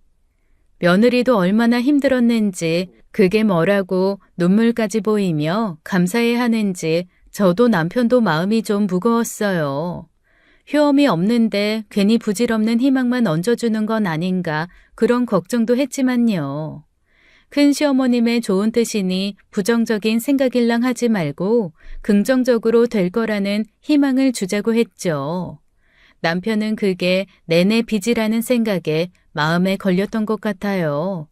며느리도 얼마나 힘들었는지 그게 뭐라고 눈물까지 보이며 감사해 하는지 저도 남편도 마음이 좀 무거웠어요. 효험이 없는데 괜히 부질없는 희망만 얹어주는 건 아닌가 그런 걱정도 했지만요. 큰 시어머님의 좋은 뜻이니 부정적인 생각일랑 하지 말고 긍정적으로 될 거라는 희망을 주자고 했죠. 남편은 그게 내내 빚이라는 생각에 마음에 걸렸던 것 같아요.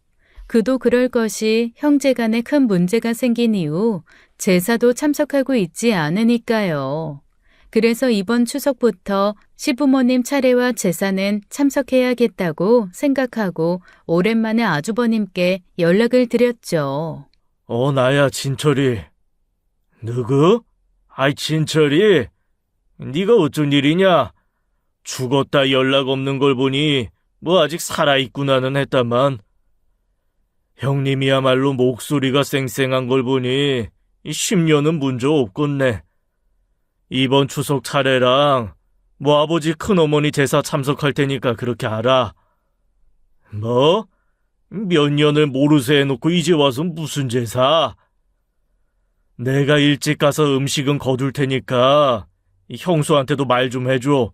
그도 그럴 것이 형제간에 큰 문제가 생긴 이후 제사도 참석하고 있지 않으니까요. 그래서 이번 추석부터 시부모님 차례와 제사는 참석해야겠다고 생각하고 오랜만에 아주버님께 연락을 드렸죠. 나야 진철이. 누구? 아이 진철이? 네가 어쩐 일이냐? 죽었다 연락 없는 걸 보니 아직 살아있구나는 했다만. 형님이야말로 목소리가 쌩쌩한 걸 보니 10년은 문제 없겠네. 이번 추석 차례랑 아버지 큰어머니 제사 참석할 테니까 그렇게 알아. 뭐? 몇 년을 모르쇠 해놓고 이제 와서 무슨 제사? 내가 일찍 가서 음식은 거둘 테니까 형수한테도 말 좀 해줘.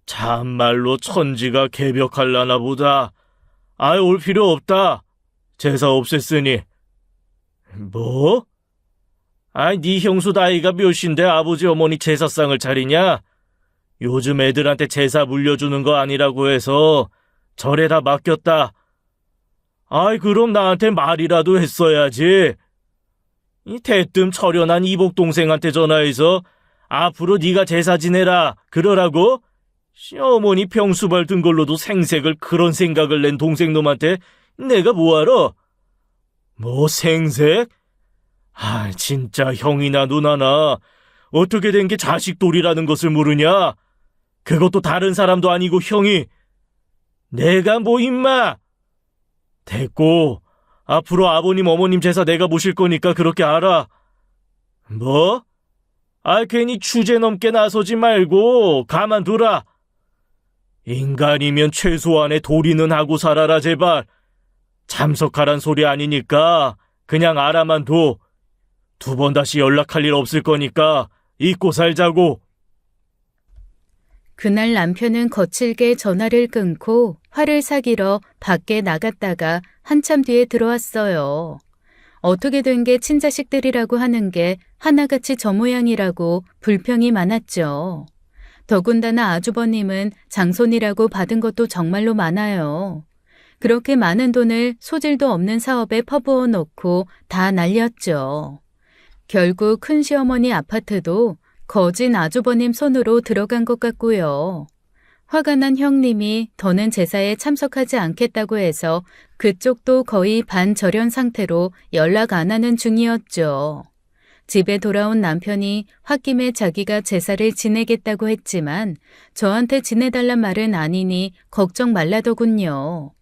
참말로 천지가 개벽할라나 보다. 올 필요 없다. 제사 없앴으니. 뭐? 아이, 네 형수 나이가 몇인데 아버지 어머니 제사상을 차리냐? 요즘 애들한테 제사 물려주는 거 아니라고 해서 절에다 맡겼다. 아이, 그럼 나한테 말이라도 했어야지. 이 대뜸 철연한 이복 동생한테 전화해서 앞으로 네가 제사 지내라 그러라고? 어머니 병수발 든 걸로도 생색을 그런 생각을 낸 동생놈한테 내가 뭐하러? 뭐 생색? 아, 진짜 형이나 누나나 어떻게 된 게 자식돌이라는 것을 모르냐? 그것도 다른 사람도 아니고 형이. 내가 뭐 임마? 됐고, 앞으로 아버님 어머님 제사 내가 모실 거니까 그렇게 알아. 뭐? 아, 괜히 주제 넘게 나서지 말고 가만두라. 인간이면 최소한의 도리는 하고 살아라 제발. 참석하란 소리 아니니까 그냥 알아만 둬. 2번 다시 연락할 일 없을 거니까 잊고 살자고. 그날 남편은 거칠게 전화를 끊고 화를 사기러 밖에 나갔다가 한참 뒤에 들어왔어요. 어떻게 된 게 친자식들이라고 하는 게 하나같이 저 모양이라고 불평이 많았죠. 더군다나 아주버님은 장손이라고 받은 것도 정말로 많아요. 그렇게 많은 돈을 소질도 없는 사업에 퍼부어 놓고 다 날렸죠. 결국 큰시어머니 아파트도 거진 아주버님 손으로 들어간 것 같고요. 화가 난 형님이 더는 제사에 참석하지 않겠다고 해서 그쪽도 거의 반절연 상태로 연락 안 하는 중이었죠. 집에 돌아온 남편이 홧김에 자기가 제사를 지내겠다고 했지만 저한테 지내달란 말은 아니니 걱정 말라더군요.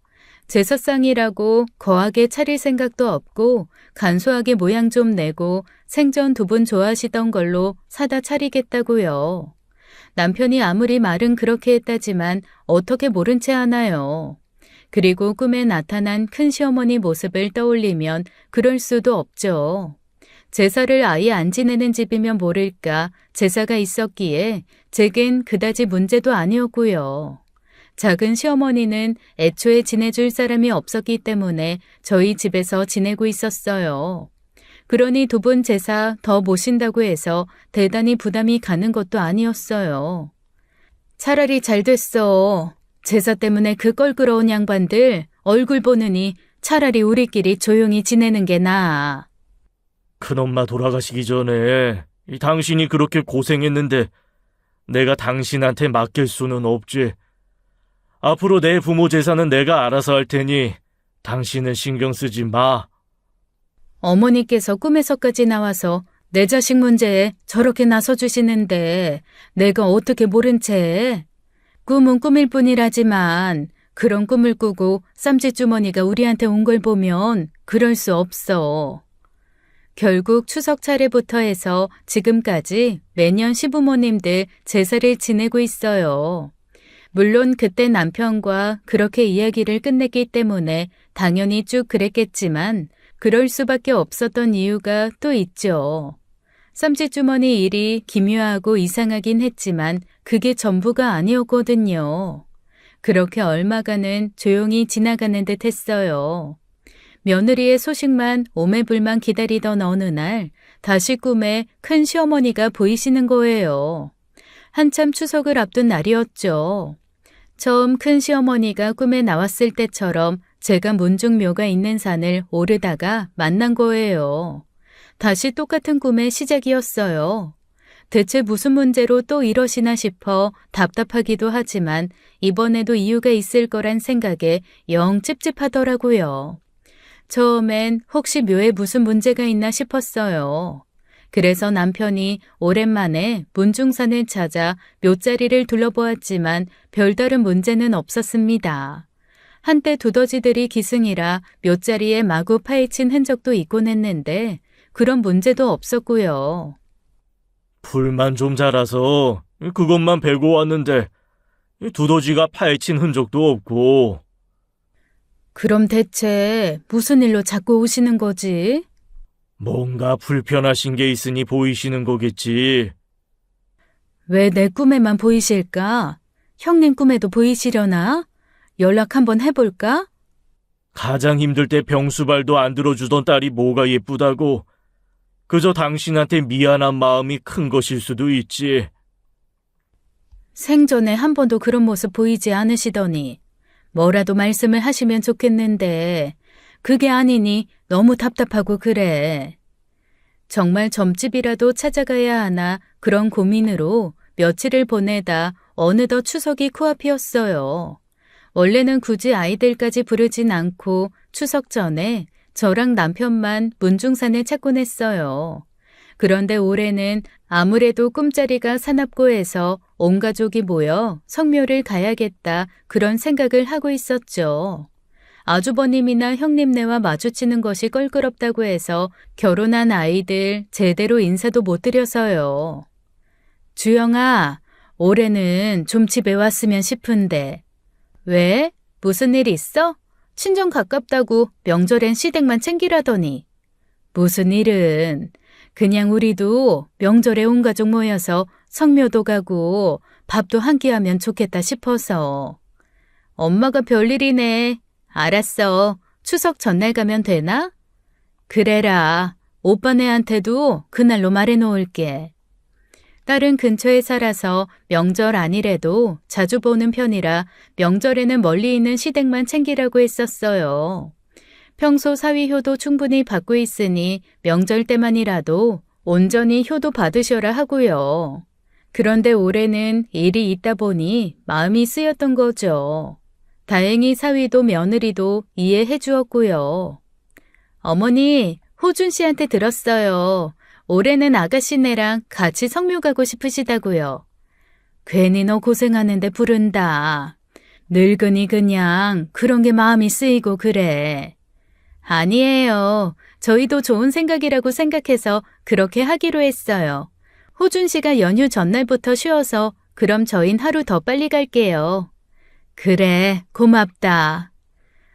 제사상이라고 거하게 차릴 생각도 없고 간소하게 모양 좀 내고 생전 2분 좋아하시던 걸로 사다 차리겠다고요. 남편이 아무리 말은 그렇게 했다지만 어떻게 모른 채 하나요. 그리고 꿈에 나타난 큰시어머니 모습을 떠올리면 그럴 수도 없죠. 제사를 아예 안 지내는 집이면 모를까 제사가 있었기에 제겐 그다지 문제도 아니었고요. 작은 시어머니는 애초에 지내줄 사람이 없었기 때문에 저희 집에서 지내고 있었어요. 그러니 2분 제사 더 모신다고 해서 대단히 부담이 가는 것도 아니었어요. 차라리 잘 됐어. 제사 때문에 그 껄끄러운 양반들 얼굴 보느니 차라리 우리끼리 조용히 지내는 게 나아. 큰엄마 돌아가시기 전에 당신이 그렇게 고생했는데 내가 당신한테 맡길 수는 없지. 앞으로 내 부모 제사는 내가 알아서 할 테니 당신은 신경 쓰지 마. 어머니께서 꿈에서까지 나와서 내 자식 문제에 저렇게 나서주시는데 내가 어떻게 모른 채. 꿈은 꿈일 뿐이라지만 그런 꿈을 꾸고 쌈짓주머니가 우리한테 온 걸 보면 그럴 수 없어. 결국 추석 차례부터 해서 지금까지 매년 시부모님들 제사를 지내고 있어요. 물론 그때 남편과 그렇게 이야기를 끝냈기 때문에 당연히 쭉 그랬겠지만 그럴 수밖에 없었던 이유가 또 있죠. 쌈짓주머니 일이 기묘하고 이상하긴 했지만 그게 전부가 아니었거든요. 그렇게 얼마간은 조용히 지나가는 듯 했어요. 며느리의 소식만 오매불만 기다리던 어느 날 다시 꿈에 큰 시어머니가 보이시는 거예요. 한참 추석을 앞둔 날이었죠. 처음 큰 시어머니가 꿈에 나왔을 때처럼 제가 문중묘가 있는 산을 오르다가 만난 거예요. 다시 똑같은 꿈의 시작이었어요. 대체 무슨 문제로 또 이러시나 싶어 답답하기도 하지만 이번에도 이유가 있을 거란 생각에 영 찝찝하더라고요. 처음엔 혹시 묘에 무슨 문제가 있나 싶었어요. 그래서 남편이 오랜만에 문중산을 찾아 묘자리를 둘러보았지만 별다른 문제는 없었습니다. 한때 두더지들이 기승이라 묘자리에 마구 파헤친 흔적도 있곤 했는데 그런 문제도 없었고요. 불만 좀 자라서 그것만 베고 왔는데 두더지가 파헤친 흔적도 없고. 그럼 대체 무슨 일로 자꾸 오시는 거지? 뭔가 불편하신 게 있으니 보이시는 거겠지. 왜 내 꿈에만 보이실까? 형님 꿈에도 보이시려나? 연락 한번 해볼까? 가장 힘들 때 병수발도 안 들어주던 딸이 뭐가 예쁘다고. 그저 당신한테 미안한 마음이 큰 것일 수도 있지. 생전에 한 번도 그런 모습 보이지 않으시더니 뭐라도 말씀을 하시면 좋겠는데 그게 아니니 너무 답답하고 그래. 정말 점집이라도 찾아가야 하나 그런 고민으로 며칠을 보내다 어느덧 추석이 코앞이었어요. 원래는 굳이 아이들까지 부르진 않고 추석 전에 저랑 남편만 문중산을 찾곤 했어요. 그런데 올해는 아무래도 꿈자리가 사납고 해서 온 가족이 모여 성묘를 가야겠다 그런 생각을 하고 있었죠. 아주버님이나 형님네와 마주치는 것이 껄끄럽다고 해서 결혼한 아이들 제대로 인사도 못 드려서요. 주영아, 올해는 좀 집에 왔으면 싶은데. 왜? 무슨 일 있어? 친정 가깝다고 명절엔 시댁만 챙기라더니. 무슨 일은? 그냥 우리도 명절에 온 가족 모여서 성묘도 가고 밥도 한 끼 하면 좋겠다 싶어서. 엄마가 별일이네. 알았어. 추석 전날 가면 되나? 그래라. 오빠네한테도 그날로 말해놓을게. 딸은 근처에 살아서 명절 아니래도 자주 보는 편이라 명절에는 멀리 있는 시댁만 챙기라고 했었어요. 평소 사위 효도 충분히 받고 있으니 명절 때만이라도 온전히 효도 받으셔라 하고요. 그런데 올해는 일이 있다 보니 마음이 쓰였던 거죠. 다행히 사위도 며느리도 이해해 주었고요. 어머니, 호준 씨한테 들었어요. 올해는 아가씨네랑 같이 성묘 가고 싶으시다고요. 괜히 너 고생하는데 부른다. 늙으니 그냥 그런 게 마음이 쓰이고 그래. 아니에요. 저희도 좋은 생각이라고 생각해서 그렇게 하기로 했어요. 호준 씨가 연휴 전날부터 쉬어서 그럼 저흰 하루 더 빨리 갈게요. 그래, 고맙다.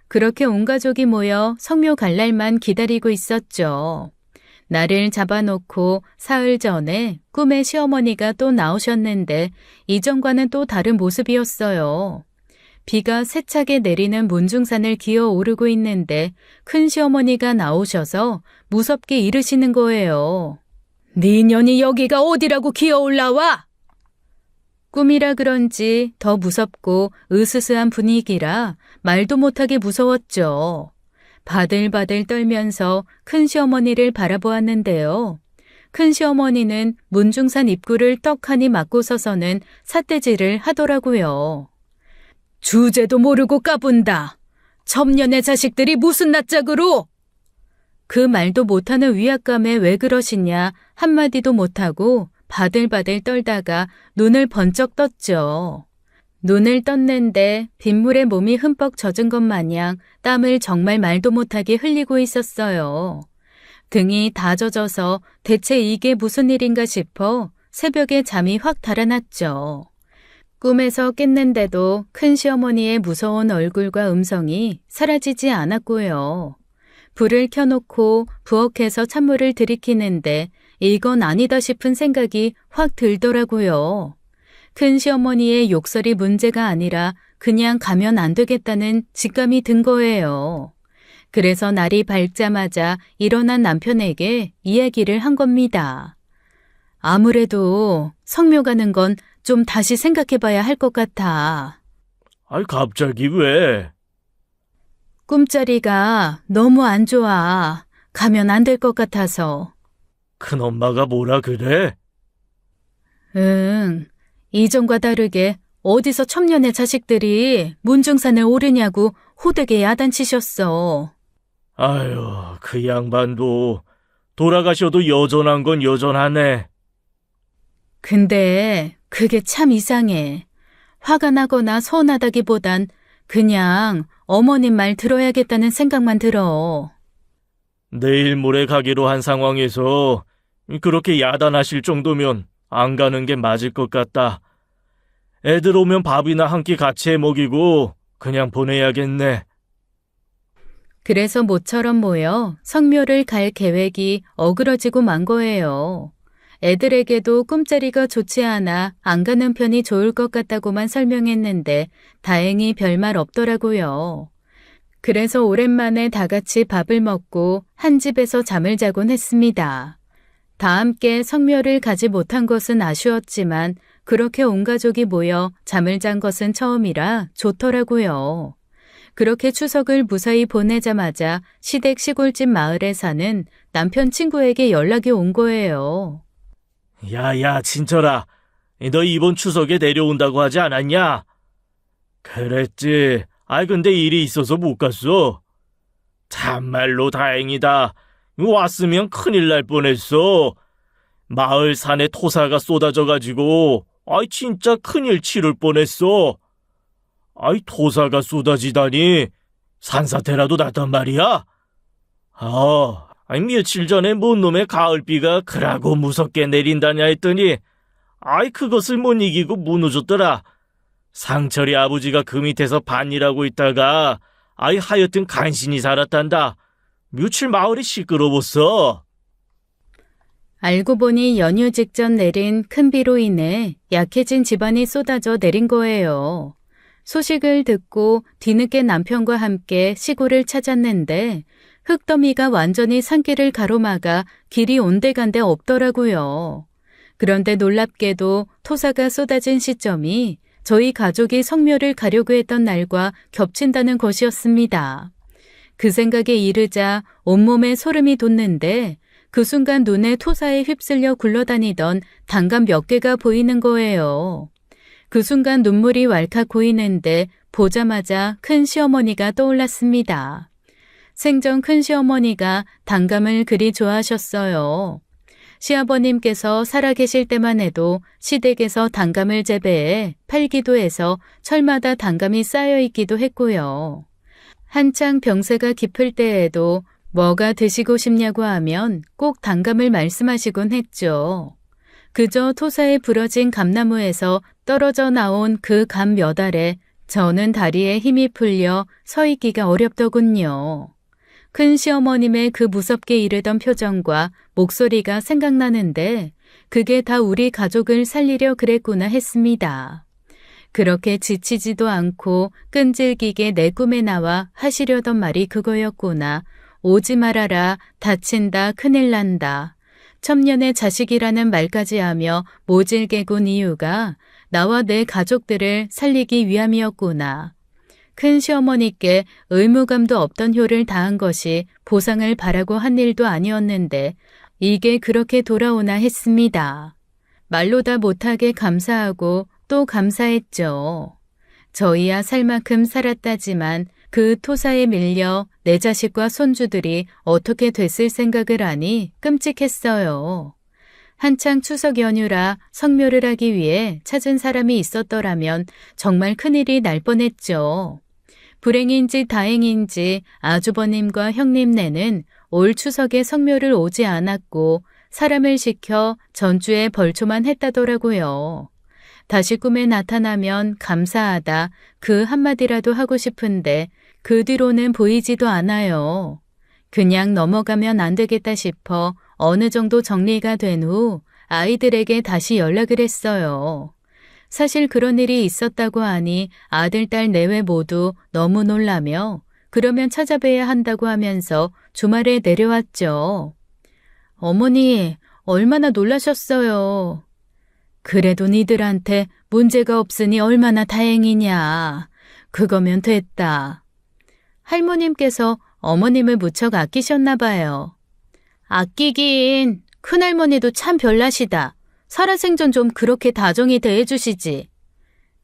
그렇게 온 가족이 모여 성묘 갈 날만 기다리고 있었죠. 날을 잡아놓고 사흘 전에 꿈에 시어머니가 또 나오셨는데 이전과는 또 다른 모습이었어요. 비가 세차게 내리는 문중산을 기어 오르고 있는데 큰 시어머니가 나오셔서 무섭게 이르시는 거예요. 네 년이 여기가 어디라고 기어 올라와? 꿈이라 그런지 더 무섭고 으스스한 분위기라 말도 못하게 무서웠죠. 바들바들 떨면서 큰 시어머니를 바라보았는데요. 큰 시어머니는 문중산 입구를 떡하니 막고 서서는 삿대질을 하더라고요. 주제도 모르고 까분다. 첩년의 자식들이 무슨 낯짝으로? 그 말도 못하는 위압감에 왜 그러시냐 한마디도 못하고 바들바들 떨다가 눈을 번쩍 떴죠. 눈을 떴는데 빗물에 몸이 흠뻑 젖은 것 마냥 땀을 정말 말도 못하게 흘리고 있었어요. 등이 다 젖어서 대체 이게 무슨 일인가 싶어 새벽에 잠이 확 달아났죠. 꿈에서 깼는데도 큰 시어머니의 무서운 얼굴과 음성이 사라지지 않았고요. 불을 켜놓고 부엌에서 찬물을 들이키는데 이건 아니다 싶은 생각이 확 들더라고요. 큰 시어머니의 욕설이 문제가 아니라 그냥 가면 안 되겠다는 직감이 든 거예요. 그래서 날이 밝자마자 일어난 남편에게 이야기를 한 겁니다. 아무래도 성묘 가는 건 좀 다시 생각해봐야 할 것 같아. 아이, 갑자기 왜? 꿈자리가 너무 안 좋아. 가면 안 될 것 같아서. 큰엄마가 뭐라 그래? 응. 이전과 다르게 어디서 첩년의 자식들이 문중산에 오르냐고 호되게 야단치셨어. 아유, 그 양반도 돌아가셔도 여전한 건 여전하네. 근데 그게 참 이상해. 화가 나거나 서운하다기보단 그냥 어머님 말 들어야겠다는 생각만 들어. 내일 모레 가기로 한 상황에서 그렇게 야단하실 정도면 안 가는 게 맞을 것 같다. 애들 오면 밥이나 한 끼 같이 해 먹이고 그냥 보내야겠네. 그래서 모처럼 모여 성묘를 갈 계획이 어그러지고 만 거예요. 애들에게도 꿈자리가 좋지 않아 안 가는 편이 좋을 것 같다고만 설명했는데 다행히 별말 없더라고요. 그래서 오랜만에 다 같이 밥을 먹고 한 집에서 잠을 자곤 했습니다. 다 함께 성묘를 가지 못한 것은 아쉬웠지만 그렇게 온 가족이 모여 잠을 잔 것은 처음이라 좋더라고요. 그렇게 추석을 무사히 보내자마자 시댁 시골집 마을에 사는 남편 친구에게 연락이 온 거예요. 야야, 진철아. 너 이번 추석에 내려온다고 하지 않았냐? 그랬지. 근데 일이 있어서 못 갔어. 참말로 다행이다. 왔으면 큰일 날 뻔했어. 마을 산에 토사가 쏟아져가지고, 진짜 큰일 치를 뻔했어. 토사가 쏟아지다니, 산사태라도 났단 말이야? 며칠 전에 뭔 놈의 가을비가 그라고 무섭게 내린다냐 했더니, 그것을 못 이기고 무너졌더라. 상철이 아버지가 그 밑에서 반일하고 있다가, 하여튼 간신히 살았단다. 며칠 마을이 시끄러웠어. 알고 보니 연휴 직전 내린 큰 비로 인해 약해진 집안이 쏟아져 내린 거예요. 소식을 듣고 뒤늦게 남편과 함께 시골을 찾았는데 흙더미가 완전히 산길을 가로막아 길이 온데간데 없더라고요. 그런데 놀랍게도 토사가 쏟아진 시점이 저희 가족이 성묘를 가려고 했던 날과 겹친다는 것이었습니다. 그 생각에 이르자 온몸에 소름이 돋는데 그 순간 눈에 토사에 휩쓸려 굴러다니던 단감 몇 개가 보이는 거예요. 그 순간 눈물이 왈칵 고이는데 보자마자 큰 시어머니가 떠올랐습니다. 생전 큰 시어머니가 단감을 그리 좋아하셨어요. 시아버님께서 살아계실 때만 해도 시댁에서 단감을 재배해 팔기도 해서 철마다 단감이 쌓여있기도 했고요. 한창 병세가 깊을 때에도 뭐가 드시고 싶냐고 하면 꼭 단감을 말씀하시곤 했죠. 그저 토사에 부러진 감나무에서 떨어져 나온 그 감 몇 알에 저는 다리에 힘이 풀려 서 있기가 어렵더군요. 큰 시어머님의 그 무섭게 이르던 표정과 목소리가 생각나는데 그게 다 우리 가족을 살리려 그랬구나 했습니다. 그렇게 지치지도 않고 끈질기게 내 꿈에 나와 하시려던 말이 그거였구나. 오지 말아라. 다친다. 큰일 난다. 첩년의 자식이라는 말까지 하며 모질게 군 이유가 나와 내 가족들을 살리기 위함이었구나. 큰 시어머니께 의무감도 없던 효를 다한 것이 보상을 바라고 한 일도 아니었는데 이게 그렇게 돌아오나 했습니다. 말로 다 못하게 감사하고 또 감사했죠. 저희야 살 만큼 살았다지만 그 토사에 밀려 내 자식과 손주들이 어떻게 됐을 생각을 하니 끔찍했어요. 한창 추석 연휴라 성묘를 하기 위해 찾은 사람이 있었더라면 정말 큰일이 날 뻔했죠. 불행인지 다행인지 아주버님과 형님네는 올 추석에 성묘를 오지 않았고 사람을 시켜 전주에 벌초만 했다더라고요. 다시 꿈에 나타나면 감사하다 그 한마디라도 하고 싶은데 그 뒤로는 보이지도 않아요. 그냥 넘어가면 안 되겠다 싶어 어느 정도 정리가 된 후 아이들에게 다시 연락을 했어요. 사실 그런 일이 있었다고 하니 아들, 딸 내외 모두 너무 놀라며 그러면 찾아뵈야 한다고 하면서 주말에 내려왔죠. 어머니, 얼마나 놀라셨어요. 그래도 니들한테 문제가 없으니 얼마나 다행이냐. 그거면 됐다. 할머님께서 어머님을 무척 아끼셨나 봐요. 아끼긴 큰할머니도 참 별나시다. 살아생전 좀 그렇게 다정히 대해주시지.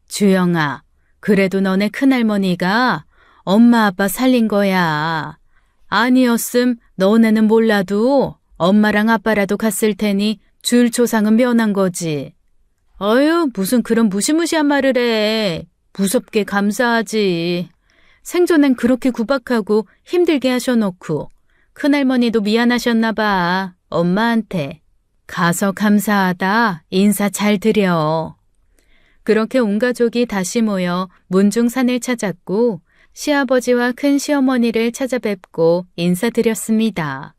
주영아, 그래도 너네 큰할머니가 엄마 아빠 살린 거야. 아니었음 너네는 몰라도 엄마랑 아빠라도 갔을 테니 줄 조상은 면한 거지. 어휴, 무슨 그런 무시무시한 말을 해. 무섭게 감사하지. 생전엔 그렇게 구박하고 힘들게 하셔놓고 큰할머니도 미안하셨나 봐. 엄마한테. 가서 감사하다. 인사 잘 드려. 그렇게 온 가족이 다시 모여 문중산을 찾았고 시아버지와 큰 시어머니를 찾아뵙고 인사드렸습니다.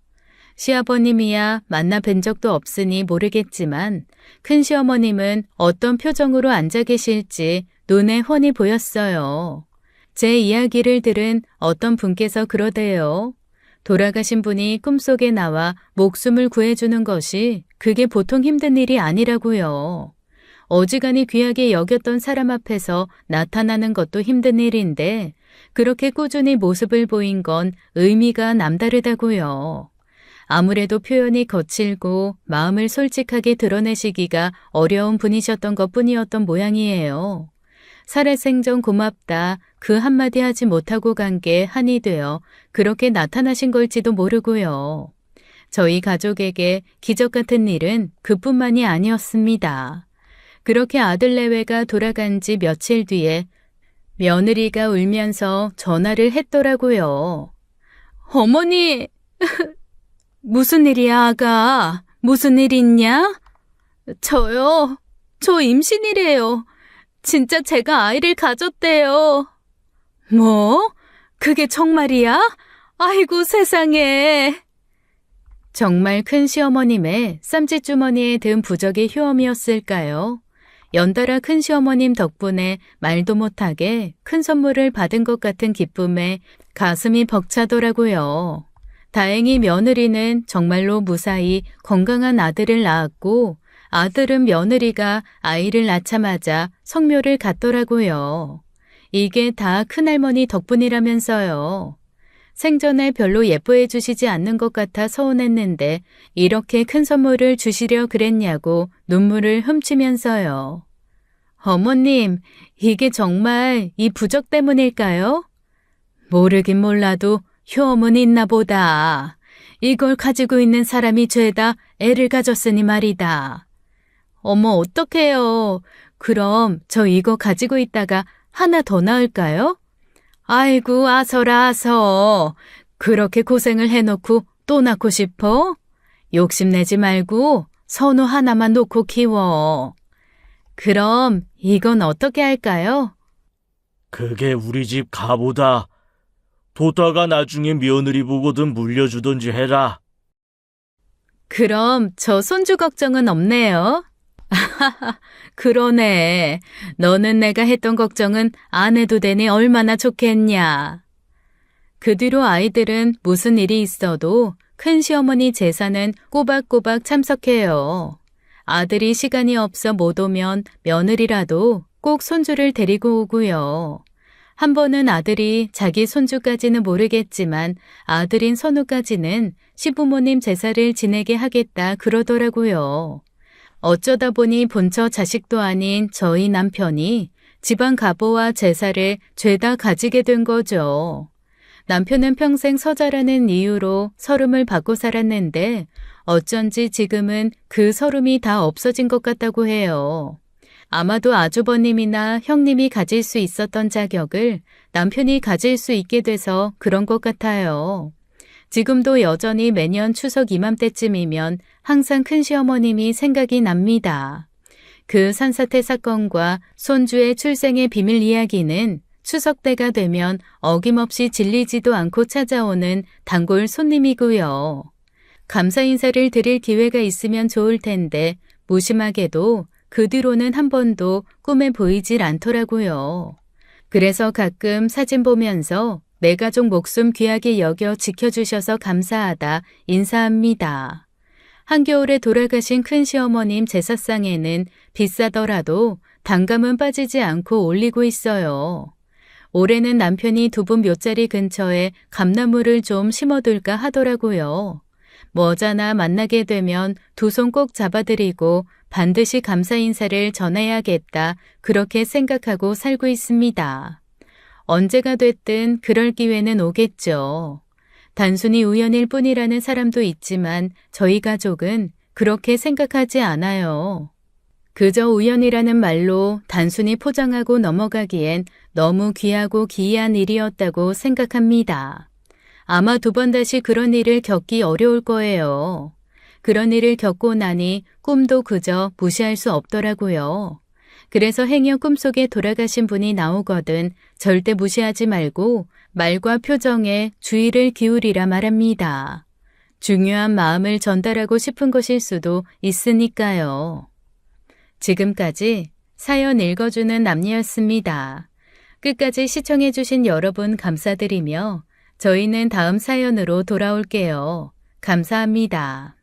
시아버님이야 만나 뵌 적도 없으니 모르겠지만 큰 시어머님은 어떤 표정으로 앉아 계실지 눈에 훤히 보였어요. 제 이야기를 들은 어떤 분께서 그러대요. 돌아가신 분이 꿈속에 나와 목숨을 구해주는 것이 그게 보통 힘든 일이 아니라고요. 어지간히 귀하게 여겼던 사람 앞에서 나타나는 것도 힘든 일인데 그렇게 꾸준히 모습을 보인 건 의미가 남다르다고요. 아무래도 표현이 거칠고 마음을 솔직하게 드러내시기가 어려운 분이셨던 것뿐이었던 모양이에요. 살아생전 고맙다 그 한마디 하지 못하고 간 게 한이 되어 그렇게 나타나신 걸지도 모르고요. 저희 가족에게 기적 같은 일은 그뿐만이 아니었습니다. 그렇게 아들 내외가 돌아간 지 며칠 뒤에 며느리가 울면서 전화를 했더라고요. 어머니, 무슨 일이야, 아가? 무슨 일 있냐? 저요. 저 임신이래요. 진짜 제가 아이를 가졌대요. 뭐? 그게 정말이야? 아이고 세상에. 정말 큰 시어머님의 쌈짓주머니에 든 부적의 효험이었을까요? 연달아 큰 시어머님 덕분에 말도 못하게 큰 선물을 받은 것 같은 기쁨에 가슴이 벅차더라고요. 다행히 며느리는 정말로 무사히 건강한 아들을 낳았고 아들은 며느리가 아이를 낳자마자 성묘를 갔더라고요. 이게 다 큰할머니 덕분이라면서요. 생전에 별로 예뻐해 주시지 않는 것 같아 서운했는데 이렇게 큰 선물을 주시려 그랬냐고 눈물을 훔치면서요. 어머님, 이게 정말 이 부적 때문일까요? 모르긴 몰라도 효험은 있나 보다. 이걸 가지고 있는 사람이 죄다 애를 가졌으니 말이다. 어머, 어떡해요. 그럼 저 이거 가지고 있다가 하나 더 낳을까요? 아이고, 아서라 아서. 그렇게 고생을 해놓고 또 낳고 싶어? 욕심내지 말고 선우 하나만 놓고 키워. 그럼 이건 어떻게 할까요? 그게 우리 집 가보다. 뒀다가 나중에 며느리 보고든 물려주던지 해라. 그럼 저 손주 걱정은 없네요. 그러네. 너는 내가 했던 걱정은 안 해도 되니 얼마나 좋겠냐. 그 뒤로 아이들은 무슨 일이 있어도 큰 시어머니 제사는 꼬박꼬박 참석해요. 아들이 시간이 없어 못 오면 며느리라도 꼭 손주를 데리고 오고요. 한 번은 아들이 자기 손주까지는 모르겠지만 아들인 선우까지는 시부모님 제사를 지내게 하겠다 그러더라고요. 어쩌다 보니 본처 자식도 아닌 저희 남편이 집안 가보와 제사를 죄다 가지게 된 거죠. 남편은 평생 서자라는 이유로 서름을 받고 살았는데 어쩐지 지금은 그 서름이 다 없어진 것 같다고 해요. 아마도 아주버님이나 형님이 가질 수 있었던 자격을 남편이 가질 수 있게 돼서 그런 것 같아요. 지금도 여전히 매년 추석 이맘때쯤이면 항상 큰시어머님이 생각이 납니다. 그 산사태 사건과 손주의 출생의 비밀 이야기는 추석 때가 되면 어김없이 질리지도 않고 찾아오는 단골 손님이고요. 감사 인사를 드릴 기회가 있으면 좋을 텐데 무심하게도 그 뒤로는 한 번도 꿈에 보이질 않더라고요. 그래서 가끔 사진 보면서 내 가족 목숨 귀하게 여겨 지켜주셔서 감사하다 인사합니다. 한겨울에 돌아가신 큰시어머님 제사상에는 비싸더라도 단감은 빠지지 않고 올리고 있어요. 올해는 남편이 두 분 묘자리 근처에 감나무를 좀 심어둘까 하더라고요. 머자나 만나게 되면 두 손 꼭 잡아드리고 반드시 감사 인사를 전해야겠다 그렇게 생각하고 살고 있습니다. 언제가 됐든 그럴 기회는 오겠죠. 단순히 우연일 뿐이라는 사람도 있지만 저희 가족은 그렇게 생각하지 않아요. 그저 우연이라는 말로 단순히 포장하고 넘어가기엔 너무 귀하고 기이한 일이었다고 생각합니다. 아마 두 번 다시 그런 일을 겪기 어려울 거예요. 그런 일을 겪고 나니 꿈도 그저 무시할 수 없더라고요. 그래서 행여 꿈속에 돌아가신 분이 나오거든 절대 무시하지 말고 말과 표정에 주의를 기울이라 말합니다. 중요한 마음을 전달하고 싶은 것일 수도 있으니까요. 지금까지 사연 읽어주는 남녀였습니다. 끝까지 시청해주신 여러분 감사드리며 저희는 다음 사연으로 돌아올게요. 감사합니다.